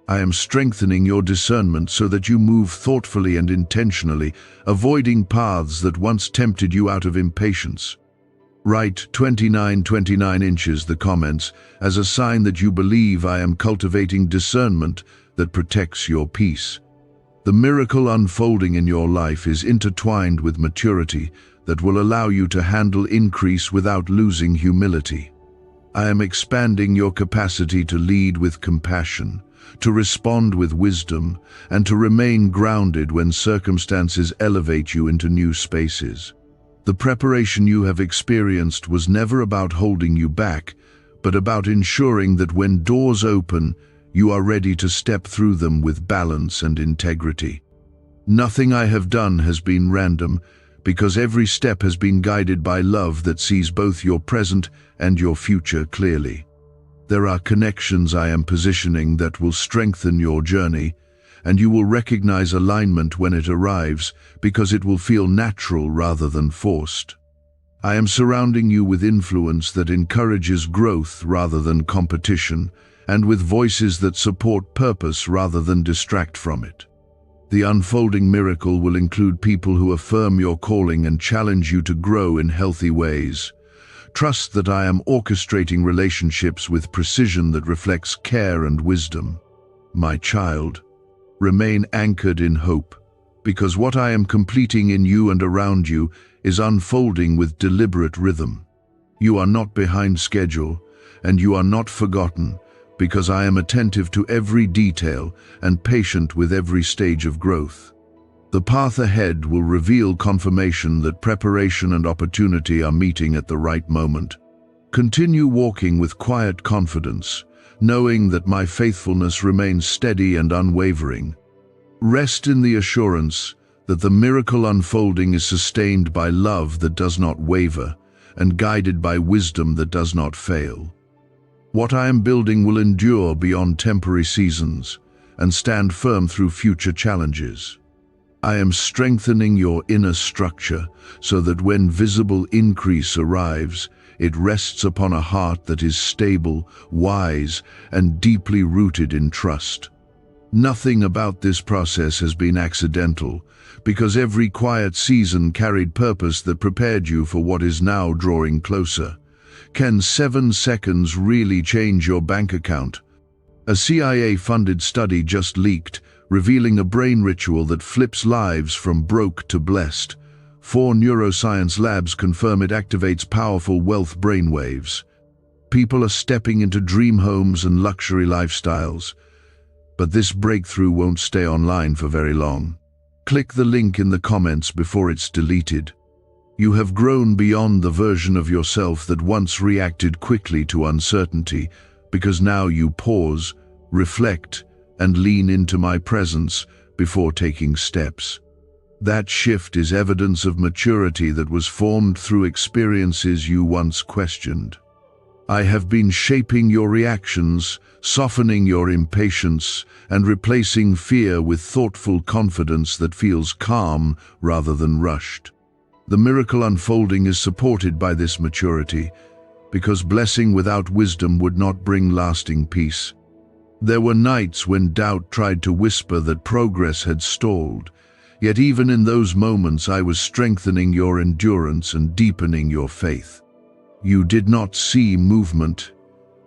I am strengthening your discernment so that you move thoughtfully and intentionally, avoiding paths that once tempted you out of impatience. Write 29 inches the comments as a sign that you believe I am cultivating discernment that protects your peace. The miracle unfolding in your life is intertwined with maturity that will allow you to handle increase without losing humility. I am expanding your capacity to lead with compassion, to respond with wisdom, and to remain grounded when circumstances elevate you into new spaces. The preparation you have experienced was never about holding you back, but about ensuring that when doors open, you are ready to step through them with balance and integrity. Nothing I have done has been random, because every step has been guided by love that sees both your present and your future clearly. There are connections I am positioning that will strengthen your journey, and you will recognize alignment when it arrives because it will feel natural rather than forced. I am surrounding you with influence that encourages growth rather than competition, and with voices that support purpose rather than distract from it. The unfolding miracle will include people who affirm your calling and challenge you to grow in healthy ways. Trust that I am orchestrating relationships with precision that reflects care and wisdom. My child, remain anchored in hope, because what I am completing in you and around you is unfolding with deliberate rhythm. You are not behind schedule, and you are not forgotten, because I am attentive to every detail and patient with every stage of growth. The path ahead will reveal confirmation that preparation and opportunity are meeting at the right moment. Continue walking with quiet confidence, knowing that my faithfulness remains steady and unwavering. Rest in the assurance that the miracle unfolding is sustained by love that does not waver and guided by wisdom that does not fail. What I am building will endure beyond temporary seasons and stand firm through future challenges. I am strengthening your inner structure so that when visible increase arrives, it rests upon a heart that is stable, wise, and deeply rooted in trust. Nothing about this process has been accidental, because every quiet season carried purpose that prepared you for what is now drawing closer. Can 7 seconds really change your bank account? A CIA-funded study just leaked, revealing a brain ritual that flips lives from broke to blessed. 4 neuroscience labs confirm it activates powerful wealth brainwaves. People are stepping into dream homes and luxury lifestyles. But this breakthrough won't stay online for very long. Click the link in the comments before it's deleted. You have grown beyond the version of yourself that once reacted quickly to uncertainty, because now you pause, reflect, and lean into my presence before taking steps. That shift is evidence of maturity that was formed through experiences you once questioned. I have been shaping your reactions, softening your impatience, and replacing fear with thoughtful confidence that feels calm rather than rushed. The miracle unfolding is supported by this maturity, because blessing without wisdom would not bring lasting peace. There were nights when doubt tried to whisper that progress had stalled, yet even in those moments I was strengthening your endurance and deepening your faith. You did not see movement,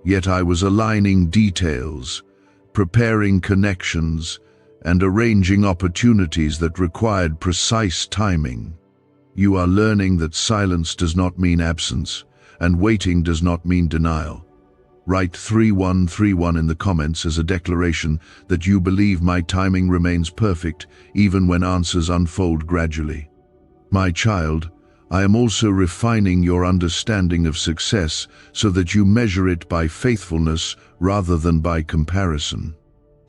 yet I was aligning details, preparing connections, and arranging opportunities that required precise timing. You are learning that silence does not mean absence, and waiting does not mean denial. Write 3131 in the comments as a declaration that you believe my timing remains perfect even when answers unfold gradually. My child, I am also refining your understanding of success so that you measure it by faithfulness rather than by comparison.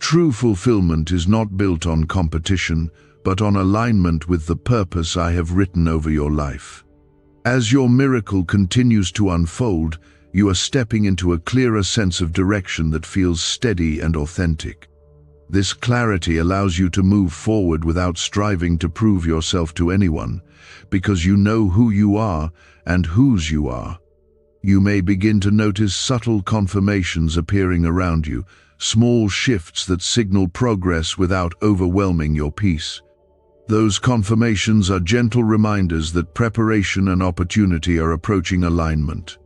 True fulfillment is not built on competition, but on alignment with the purpose I have written over your life. As your miracle continues to unfold, you are stepping into a clearer sense of direction that feels steady and authentic. This clarity allows you to move forward without striving to prove yourself to anyone, because you know who you are and whose you are. You may begin to notice subtle confirmations appearing around you, small shifts that signal progress without overwhelming your peace. Those confirmations are gentle reminders that preparation and opportunity are approaching alignment.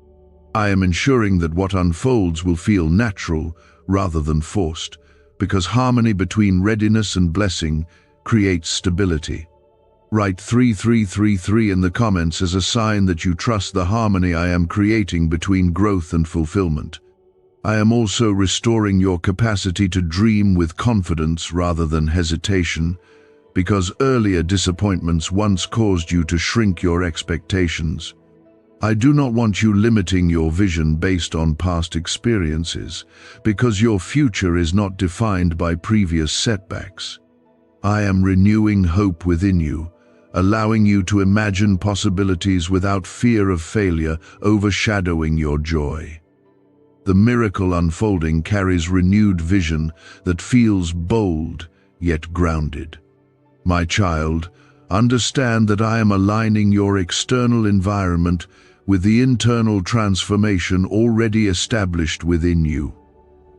I am ensuring that what unfolds will feel natural rather than forced, because harmony between readiness and blessing creates stability. Write 3333 in the comments as a sign that you trust the harmony I am creating between growth and fulfillment. I am also restoring your capacity to dream with confidence rather than hesitation, because earlier disappointments once caused you to shrink your expectations. I do not want you limiting your vision based on past experiences, because your future is not defined by previous setbacks. I am renewing hope within you, allowing you to imagine possibilities without fear of failure overshadowing your joy. The miracle unfolding carries renewed vision that feels bold yet grounded. My child, understand that I am aligning your external environment with the internal transformation already established within you.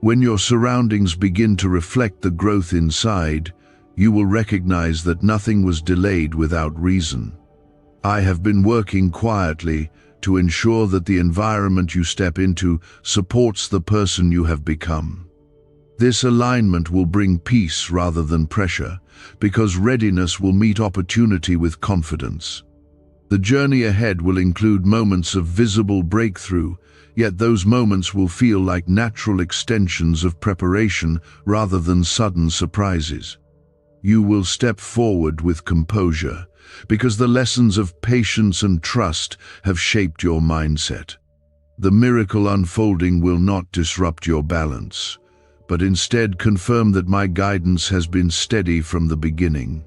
When your surroundings begin to reflect the growth inside, you will recognize that nothing was delayed without reason. I have been working quietly to ensure that the environment you step into supports the person you have become. This alignment will bring peace rather than pressure, because readiness will meet opportunity with confidence. The journey ahead will include moments of visible breakthrough, yet those moments will feel like natural extensions of preparation rather than sudden surprises. You will step forward with composure, because the lessons of patience and trust have shaped your mindset. The miracle unfolding will not disrupt your balance, but instead confirm that my guidance has been steady from the beginning.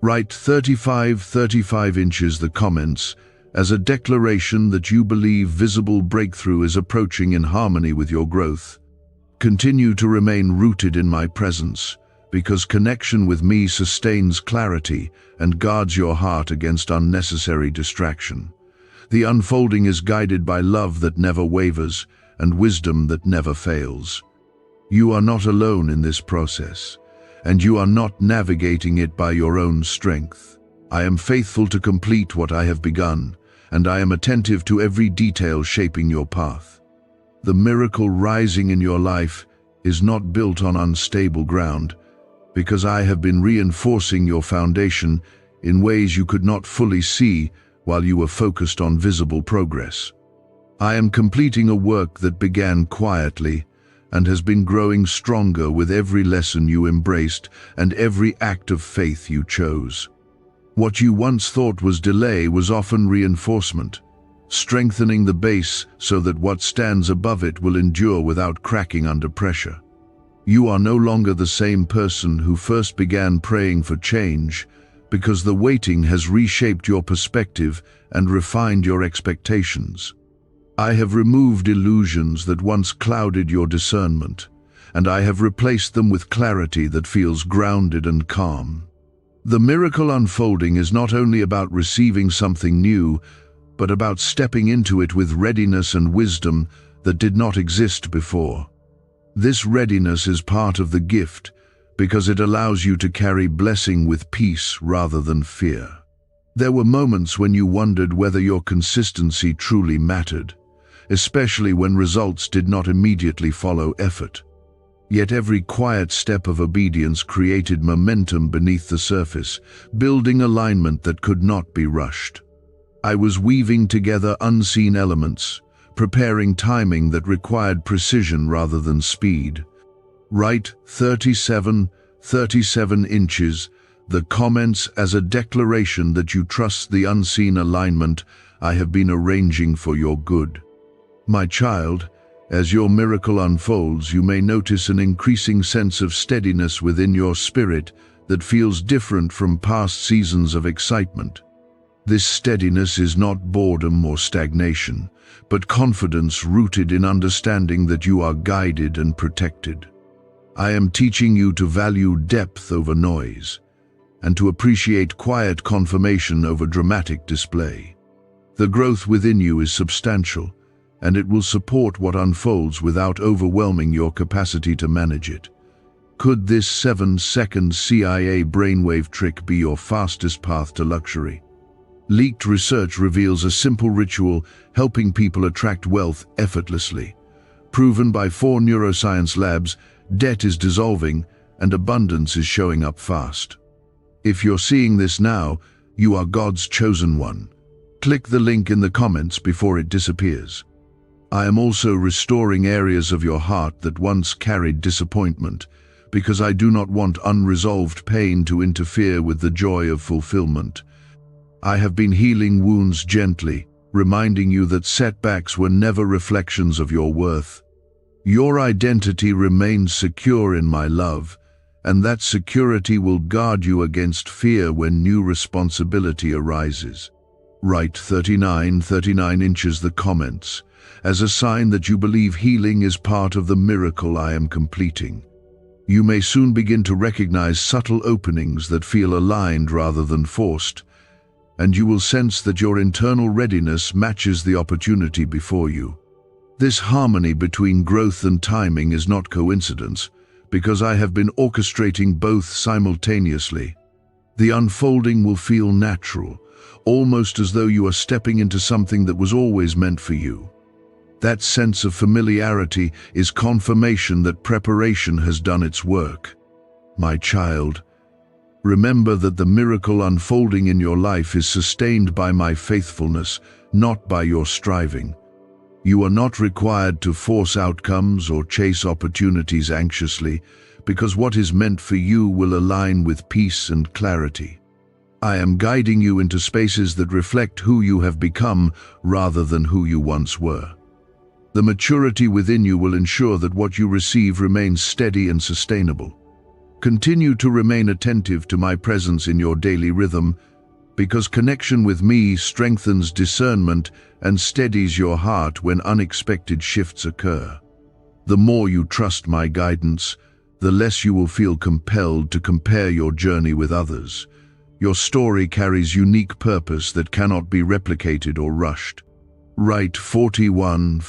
Write 35 inches the comments as a declaration that you believe visible breakthrough is approaching in harmony with your growth. Continue to remain rooted in my presence, because connection with me sustains clarity and guards your heart against unnecessary distraction. The unfolding is guided by love that never wavers and wisdom that never fails. You are not alone in this process, and you are not navigating it by your own strength. I am faithful to complete what I have begun, and I am attentive to every detail shaping your path. The miracle rising in your life is not built on unstable ground, because I have been reinforcing your foundation in ways you could not fully see while you were focused on visible progress. I am completing a work that began quietly and has been growing stronger with every lesson you embraced and every act of faith you chose. What you once thought was delay was often reinforcement, strengthening the base so that what stands above it will endure without cracking under pressure. You are no longer the same person who first began praying for change, because the waiting has reshaped your perspective and refined your expectations. I have removed illusions that once clouded your discernment, and I have replaced them with clarity that feels grounded and calm. The miracle unfolding is not only about receiving something new, but about stepping into it with readiness and wisdom that did not exist before. This readiness is part of the gift, because it allows you to carry blessing with peace rather than fear. There were moments when you wondered whether your consistency truly mattered, especially when results did not immediately follow effort. Yet every quiet step of obedience created momentum beneath the surface, building alignment that could not be rushed. I was weaving together unseen elements, preparing timing that required precision rather than speed. Write 37 inches the comments as a declaration that you trust the unseen alignment I have been arranging for your good. My child, as your miracle unfolds, you may notice an increasing sense of steadiness within your spirit that feels different from past seasons of excitement. This steadiness is not boredom or stagnation, but confidence rooted in understanding that you are guided and protected. I am teaching you to value depth over noise, and to appreciate quiet confirmation over dramatic display. The growth within you is substantial, and it will support what unfolds without overwhelming your capacity to manage it. Could this 7-second CIA brainwave trick be your fastest path to luxury? Leaked research reveals a simple ritual helping people attract wealth effortlessly. Proven by 4 neuroscience labs, debt is dissolving and abundance is showing up fast. If you're seeing this now, you are God's chosen one. Click the link in the comments before it disappears. I am also restoring areas of your heart that once carried disappointment, because I do not want unresolved pain to interfere with the joy of fulfillment. I have been healing wounds gently, reminding you that setbacks were never reflections of your worth. Your identity remains secure in my love, and that security will guard you against fear when new responsibility arises. Write 39 inches the comments, as a sign that you believe healing is part of the miracle I am completing. You may soon begin to recognize subtle openings that feel aligned rather than forced, and you will sense that your internal readiness matches the opportunity before you. This harmony between growth and timing is not coincidence, because I have been orchestrating both simultaneously. The unfolding will feel natural, almost as though you are stepping into something that was always meant for you. That sense of familiarity is confirmation that preparation has done its work. My child, remember that the miracle unfolding in your life is sustained by my faithfulness, not by your striving. You are not required to force outcomes or chase opportunities anxiously, because what is meant for you will align with peace and clarity. I am guiding you into spaces that reflect who you have become rather than who you once were. The maturity within you will ensure that what you receive remains steady and sustainable. Continue to remain attentive to my presence in your daily rhythm, because connection with me strengthens discernment and steadies your heart when unexpected shifts occur. The more you trust my guidance, the less you will feel compelled to compare your journey with others. Your story carries unique purpose that cannot be replicated or rushed. Write 41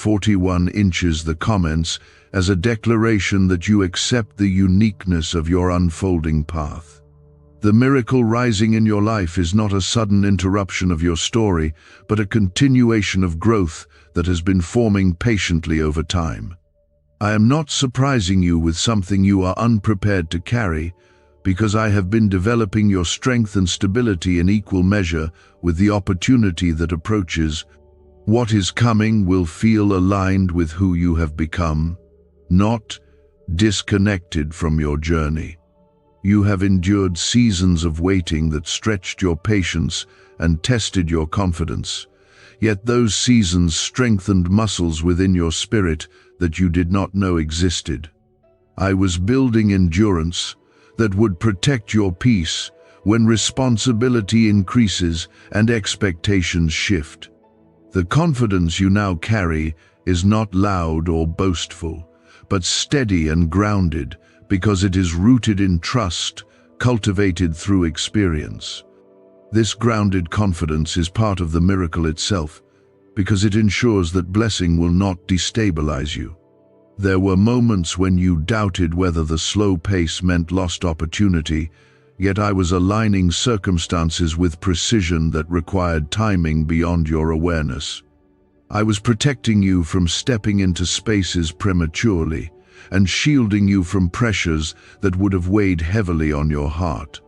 inches the comments as a declaration that you accept the uniqueness of your unfolding path. The miracle rising in your life is not a sudden interruption of your story, but a continuation of growth that has been forming patiently over time. I am not surprising you with something you are unprepared to carry, because I have been developing your strength and stability in equal measure with the opportunity that approaches. What is coming will feel aligned with who you have become, not disconnected from your journey. You have endured seasons of waiting that stretched your patience and tested your confidence, yet those seasons strengthened muscles within your spirit that you did not know existed. I was building endurance that would protect your peace when responsibility increases and expectations shift. The confidence you now carry is not loud or boastful, but steady and grounded, because it is rooted in trust, cultivated through experience. This grounded confidence is part of the miracle itself, because it ensures that blessing will not destabilize you. There were moments when you doubted whether the slow pace meant lost opportunity, yet I was aligning circumstances with precision that required timing beyond your awareness. I was protecting you from stepping into spaces prematurely, and shielding you from pressures that would have weighed heavily on your heart.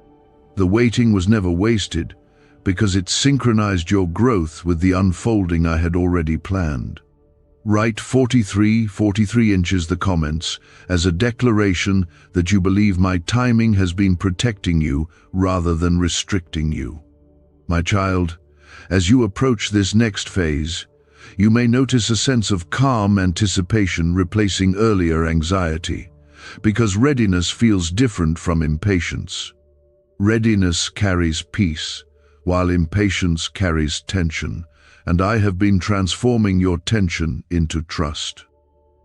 The waiting was never wasted, because it synchronized your growth with the unfolding I had already planned. Write 43 inches the comments as a declaration that you believe my timing has been protecting you rather than restricting you. My child, as you approach this next phase, you may notice a sense of calm anticipation replacing earlier anxiety, because readiness feels different from impatience. Readiness carries peace, while impatience carries tension, and I have been transforming your tension into trust.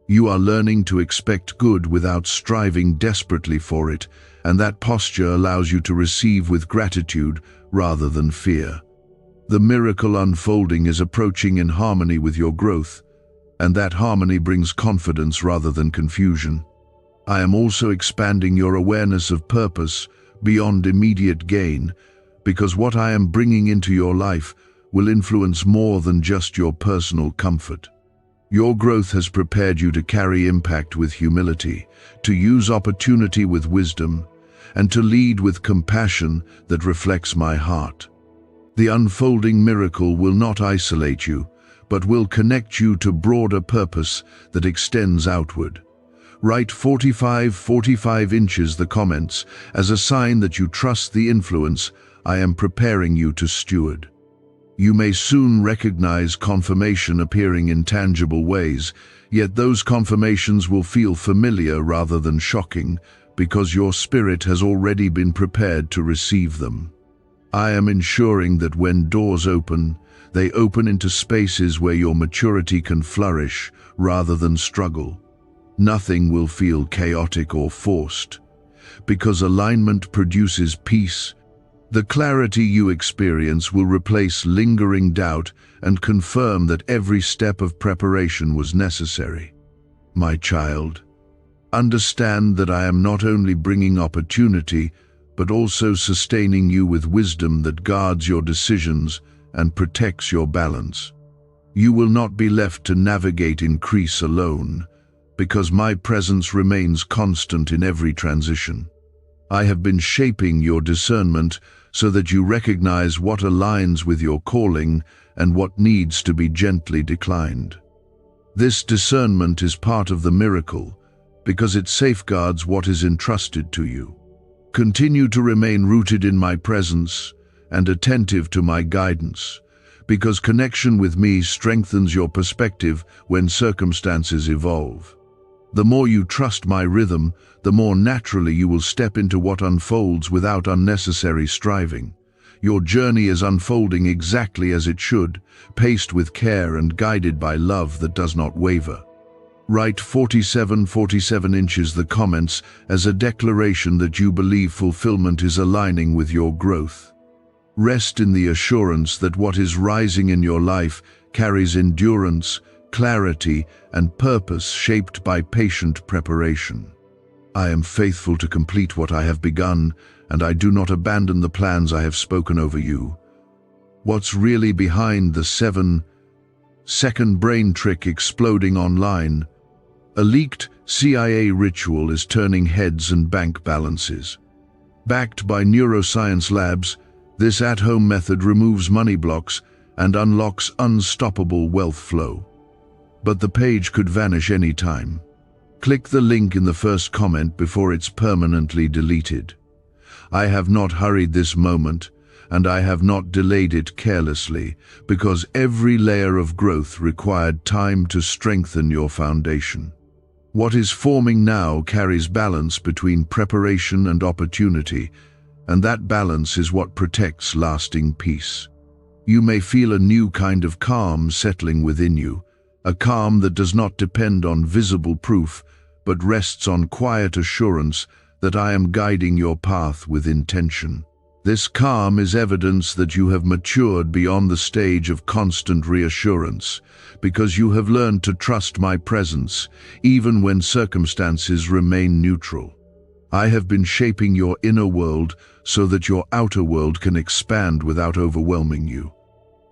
You are learning to expect good without striving desperately for it, and that posture allows you to receive with gratitude rather than fear. The miracle unfolding is approaching in harmony with your growth, and that harmony brings confidence rather than confusion. I am also expanding your awareness of purpose beyond immediate gain, because what I am bringing into your life will influence more than just your personal comfort. Your growth has prepared you to carry impact with humility, to use opportunity with wisdom, and to lead with compassion that reflects my heart. The unfolding miracle will not isolate you, but will connect you to broader purpose that extends outward. Write 45 inches the comments as a sign that you trust the influence I am preparing you to steward. You may soon recognize confirmation appearing in tangible ways, yet those confirmations will feel familiar rather than shocking, because your spirit has already been prepared to receive them. I am ensuring that when doors open, they open into spaces where your maturity can flourish rather than struggle. Nothing will feel chaotic or forced, because alignment produces peace. The clarity you experience will replace lingering doubt and confirm that every step of preparation was necessary. My child, understand that I am not only bringing opportunity, but also sustaining you with wisdom that guards your decisions and protects your balance. You will not be left to navigate increase alone, because my presence remains constant in every transition. I have been shaping your discernment so that you recognize what aligns with your calling and what needs to be gently declined. This discernment is part of the miracle, because it safeguards what is entrusted to you. Continue to remain rooted in my presence and attentive to my guidance, because connection with me strengthens your perspective when circumstances evolve. The more you trust my rhythm, the more naturally you will step into what unfolds without unnecessary striving. Your journey is unfolding exactly as it should, paced with care and guided by love that does not waver. Write 47 inches the comments as a declaration that you believe fulfillment is aligning with your growth. Rest in the assurance that what is rising in your life carries endurance, clarity, and purpose shaped by patient preparation. I am faithful to complete what I have begun, and I do not abandon the plans I have spoken over you. What's really behind the 7-second brain trick exploding online? A leaked CIA ritual is turning heads and bank balances. Backed by neuroscience labs, this at-home method removes money blocks and unlocks unstoppable wealth flow. But the page could vanish any time. Click the link in the first comment before it's permanently deleted. I have not hurried this moment, and I have not delayed it carelessly, because every layer of growth required time to strengthen your foundation. What is forming now carries balance between preparation and opportunity, and that balance is what protects lasting peace. You may feel a new kind of calm settling within you, a calm that does not depend on visible proof, but rests on quiet assurance that I am guiding your path with intention. This calm is evidence that you have matured beyond the stage of constant reassurance, because you have learned to trust my presence, even when circumstances remain neutral. I have been shaping your inner world so that your outer world can expand without overwhelming you.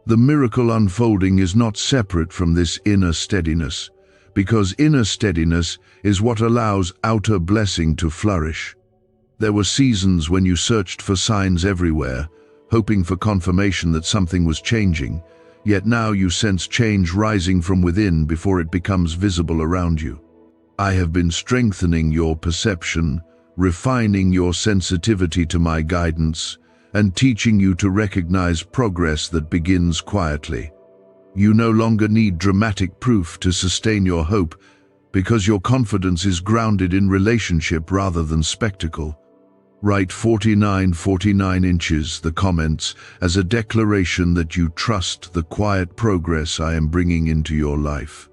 The miracle unfolding is not separate from this inner steadiness, because inner steadiness is what allows outer blessing to flourish. There were seasons when you searched for signs everywhere, hoping for confirmation that something was changing, yet now you sense change rising from within before it becomes visible around you. I have been strengthening your perception, refining your sensitivity to my guidance, and teaching you to recognize progress that begins quietly. You no longer need dramatic proof to sustain your hope, because your confidence is grounded in relationship rather than spectacle. Write 49 inches the comments as a declaration that you trust the quiet progress I am bringing into your life.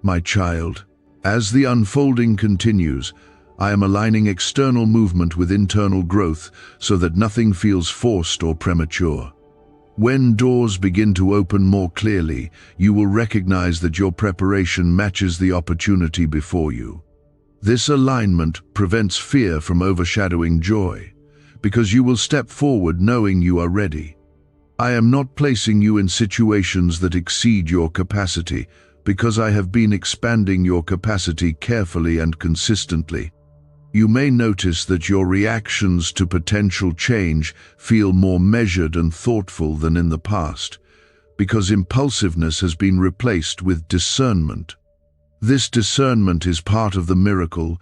My child, as the unfolding continues, I am aligning external movement with internal growth so that nothing feels forced or premature. When doors begin to open more clearly, you will recognize that your preparation matches the opportunity before you. This alignment prevents fear from overshadowing joy, because you will step forward knowing you are ready. I am not placing you in situations that exceed your capacity, because I have been expanding your capacity carefully and consistently. You may notice that your reactions to potential change feel more measured and thoughtful than in the past, because impulsiveness has been replaced with discernment. This discernment is part of the miracle